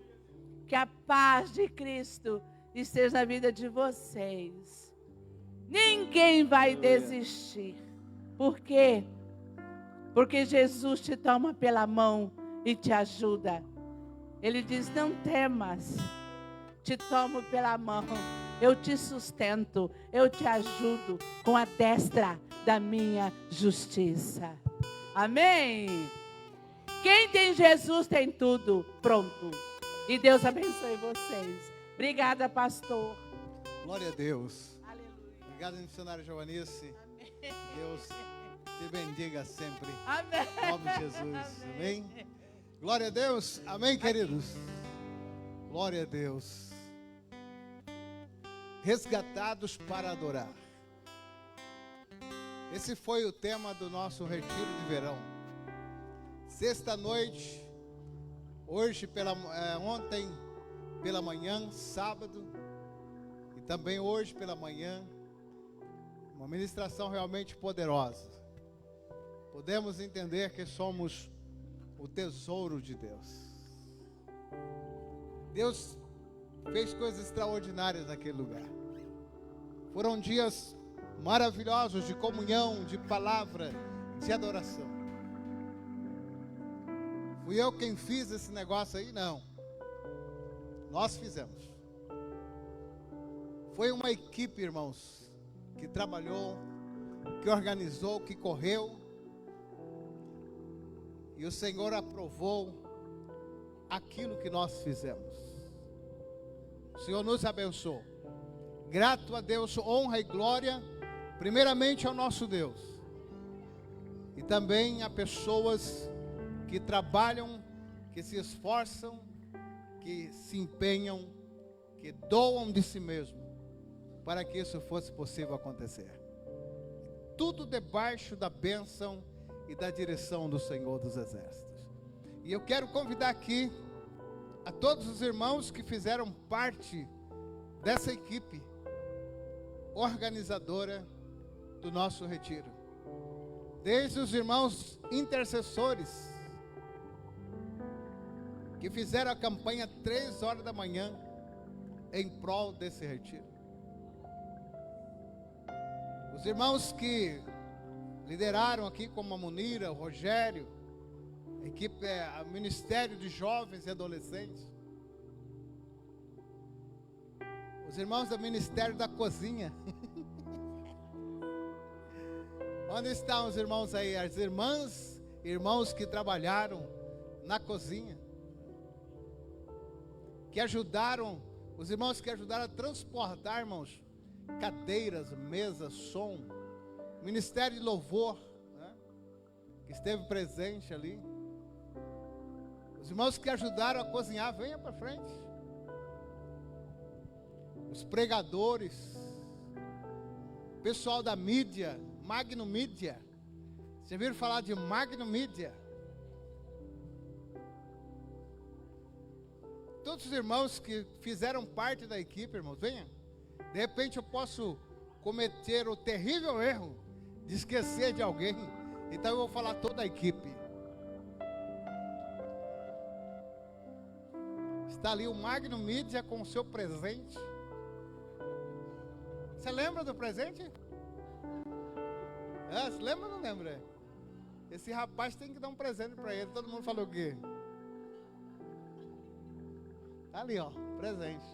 Que a paz de Cristo esteja na vida de vocês. Ninguém vai desistir. Por quê? Porque Jesus te toma pela mão e te ajuda. Ele diz: não temas, te tomo pela mão, eu te sustento, eu te ajudo com a destra da minha justiça. Amém? Quem tem Jesus tem tudo pronto. E Deus abençoe vocês. Obrigada, pastor. Glória a Deus. Aleluia. Obrigado, missionária Giovanice. Deus te bendiga sempre. Amém. Em nome de Jesus. Amém. Glória a Deus. Amém, queridos. Glória a Deus. Resgatados para adorar. Esse foi o tema do nosso retiro de verão. Sexta-noite, ontem pela manhã, sábado, e também hoje pela manhã, uma ministração realmente poderosa. Podemos entender que somos o tesouro de Deus. Deus fez coisas extraordinárias naquele lugar. Foram dias maravilhosos de comunhão, de palavra, de adoração. Fui eu quem fiz esse negócio aí? Não. Nós fizemos. Foi uma equipe, irmãos, que trabalhou, que organizou, que correu. E o Senhor aprovou aquilo que nós fizemos. O Senhor nos abençoou. Grato a Deus, honra e glória, primeiramente ao nosso Deus. E também a pessoas que trabalham, que se esforçam, que se empenham, que doam de si mesmo, para que isso fosse possível acontecer. Tudo debaixo da bênção e da direção do Senhor dos Exércitos. E eu quero convidar aqui a todos os irmãos que fizeram parte dessa equipe organizadora do nosso retiro. Desde os irmãos intercessores, que fizeram a campanha 3 horas da manhã em prol desse retiro. Os irmãos que lideraram aqui, como a Munira, o Rogério, a equipe, o Ministério de Jovens e Adolescentes. Os irmãos do Ministério da Cozinha. Onde estão os irmãos aí? As irmãos que trabalharam na cozinha. Que ajudaram, os irmãos que ajudaram a transportar, irmãos, cadeiras, mesas, som. Ministério de Louvor, né, que esteve presente ali. Os irmãos que ajudaram a cozinhar, venha para frente. Os pregadores, pessoal da mídia, Magno Mídia. Vocês viram falar de Magno Mídia? Todos os irmãos que fizeram parte da equipe, irmãos, venha. De repente eu posso cometer o terrível erro de esquecer de alguém. Então eu vou falar toda a equipe. Está ali o Magno Mídia com o seu presente. Você lembra do presente? Você lembra ou não lembra? Esse rapaz tem que dar um presente para ele. Todo mundo falou o quê? Tá ali, ó, presente.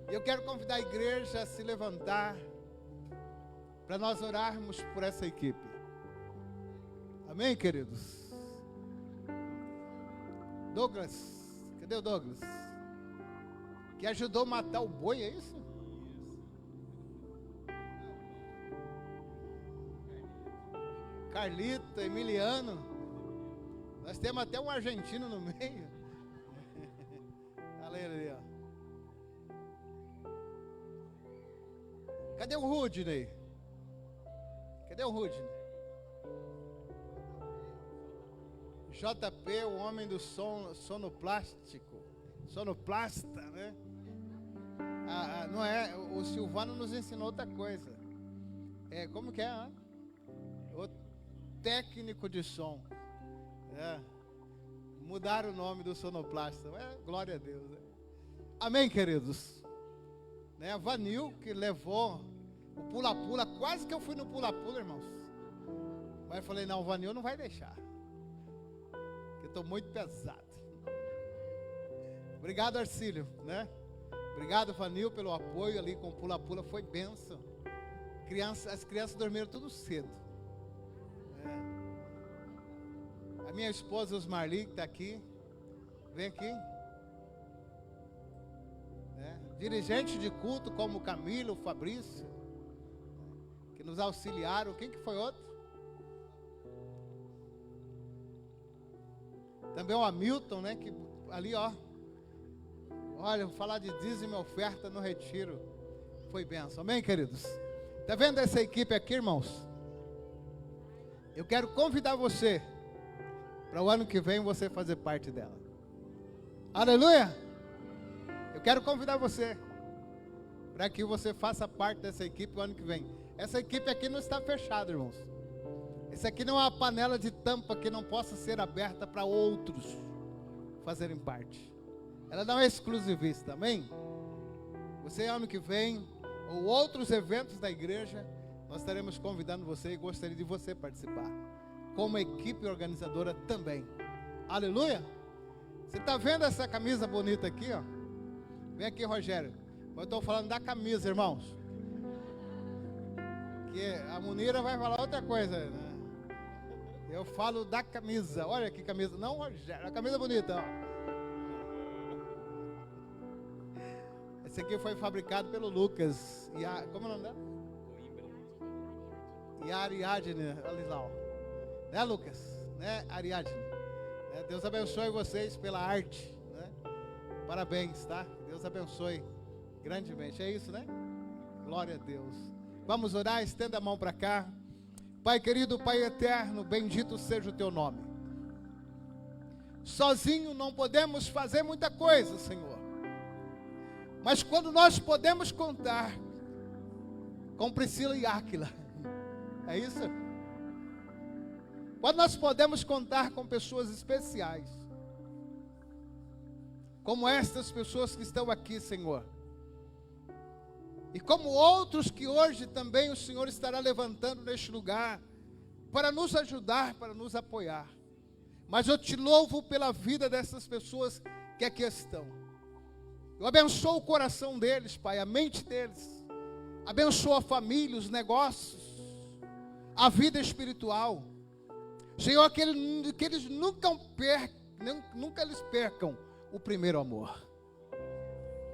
Eu quero convidar a igreja a se levantar para nós orarmos por essa equipe. Amém, queridos? Douglas, cadê o Douglas? Que ajudou a matar o boi, é isso? Carlito, Emiliano. Nós temos até um argentino no meio. Aleluia. Cadê o Rudney? Cadê o Rudney? JP, o homem do sonoplástico. Sonoplasta, né? Não é, o Silvano nos ensinou outra coisa. Como que é? O técnico de som. Mudaram o nome do sonoplasta. Glória a Deus. Né? Amém, queridos. Né? A Vanil que levou o pula-pula. Quase que eu fui no pula-pula, irmãos. Mas eu falei, não, o Vanil não vai deixar. Porque eu estou muito pesado. Obrigado, Arcílio, né? Obrigado, Vanil, pelo apoio ali com o pula-pula. Foi bênção. As crianças dormiram tudo cedo. A minha esposa, Osmarli, que está aqui. Vem aqui. Dirigente de culto como o Camilo, o Fabrício, que nos auxiliaram. Quem que foi outro? Também o Hamilton, né? Que ali, ó. Olha, vou falar de dízimo e oferta no retiro. Foi bênção. Amém, queridos? Está vendo essa equipe aqui, irmãos? Eu quero convidar você para o ano que vem você fazer parte dela. Aleluia! Eu quero convidar você para que você faça parte dessa equipe o ano que vem. Essa equipe aqui não está fechada, irmãos. Essa aqui não é uma panela de tampa que não possa ser aberta para outros fazerem parte. Ela não é exclusivista, amém? Você ano que vem, ou outros eventos da igreja, nós estaremos convidando você e gostaria de você participar. Como equipe organizadora também. Aleluia! Você está vendo essa camisa bonita aqui, ó? Vem aqui, Rogério. Eu estou falando da camisa, irmãos. Que a Munira vai falar outra coisa, né? Eu falo da camisa. Olha que camisa. Não, Rogério. A camisa bonita, ó. Esse aqui foi fabricado pelo Lucas. Como é o nome dela? E a Ariadne, olha lá, ó. Né, Lucas? Né, Ariadne? Né? Deus abençoe vocês pela arte. Né? Parabéns, tá? Deus abençoe grandemente. É isso, né? Glória a Deus. Vamos orar, estenda a mão para cá. Pai querido, Pai eterno, bendito seja o teu nome. Sozinho não podemos fazer muita coisa, Senhor. Mas quando nós podemos contar com Priscila e Áquila, é isso? Quando nós podemos contar com pessoas especiais, como estas pessoas que estão aqui, Senhor, e como outros que hoje também o Senhor estará levantando neste lugar, para nos ajudar, para nos apoiar. Mas eu te louvo pela vida dessas pessoas que aqui estão. Eu abençoo o coração deles, Pai, a mente deles. Abençoo a família, os negócios, a vida espiritual. Senhor, que eles nunca eles percam o primeiro amor.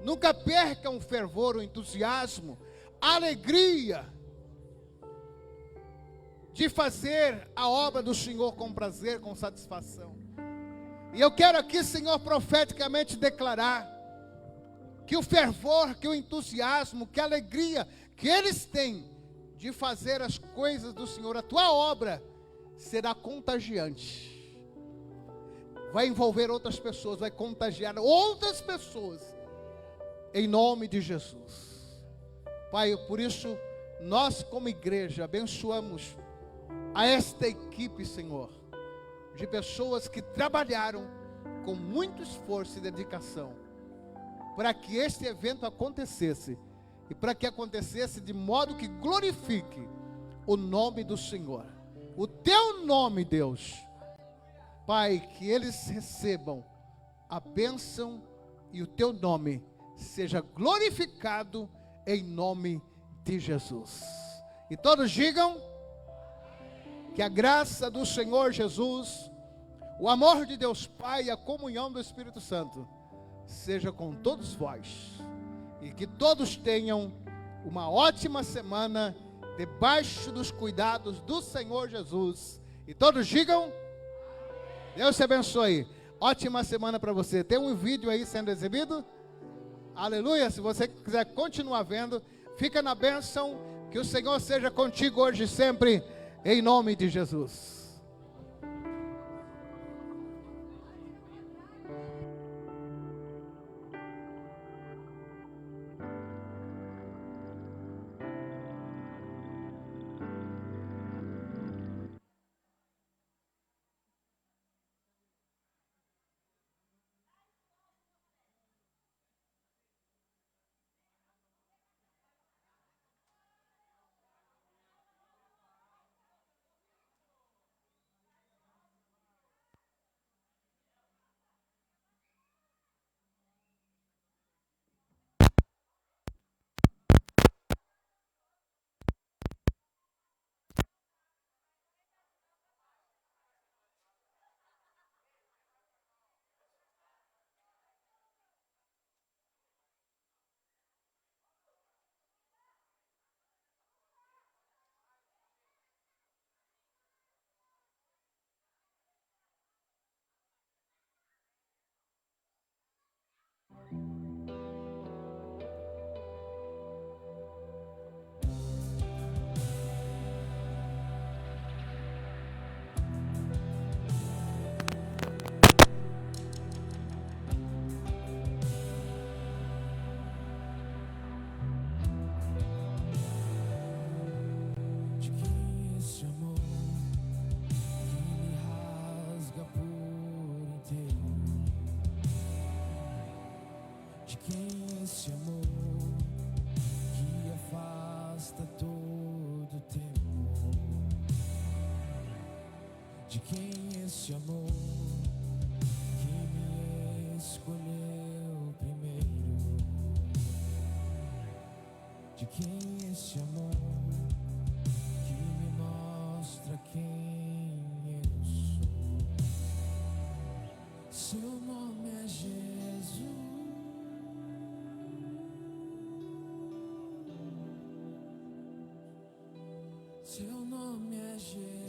Nunca percam o fervor, o entusiasmo, a alegria de fazer a obra do Senhor com prazer, com satisfação. E eu quero aqui, Senhor, profeticamente declarar que o fervor, que o entusiasmo, que a alegria que eles têm de fazer as coisas do Senhor, a tua obra, será contagiante. Vai envolver outras pessoas, vai contagiar outras pessoas, em nome de Jesus. Pai, por isso, nós como igreja abençoamos a esta equipe, Senhor, de pessoas que trabalharam com muito esforço e dedicação, para que este evento acontecesse, e para que acontecesse de modo que glorifique o nome do Senhor, o teu nome, Deus. Pai, que eles recebam a bênção e o teu nome seja glorificado em nome de Jesus. E todos digam que a graça do Senhor Jesus, o amor de Deus Pai e a comunhão do Espírito Santo seja com todos vós, e que todos tenham uma ótima semana debaixo dos cuidados do Senhor Jesus. E todos digam: Deus te abençoe. Ótima semana para você. Tem um vídeo aí sendo exibido. Aleluia. Se você quiser continuar vendo, fica na bênção. Que o Senhor seja contigo hoje e sempre, em nome de Jesus. De quem esse amor que afasta todo temor? De quem esse amor que me escolheu primeiro? De quem esse amor que me mostra quem eu sou? Seu nome é Jesus. Seu nome é Jesus.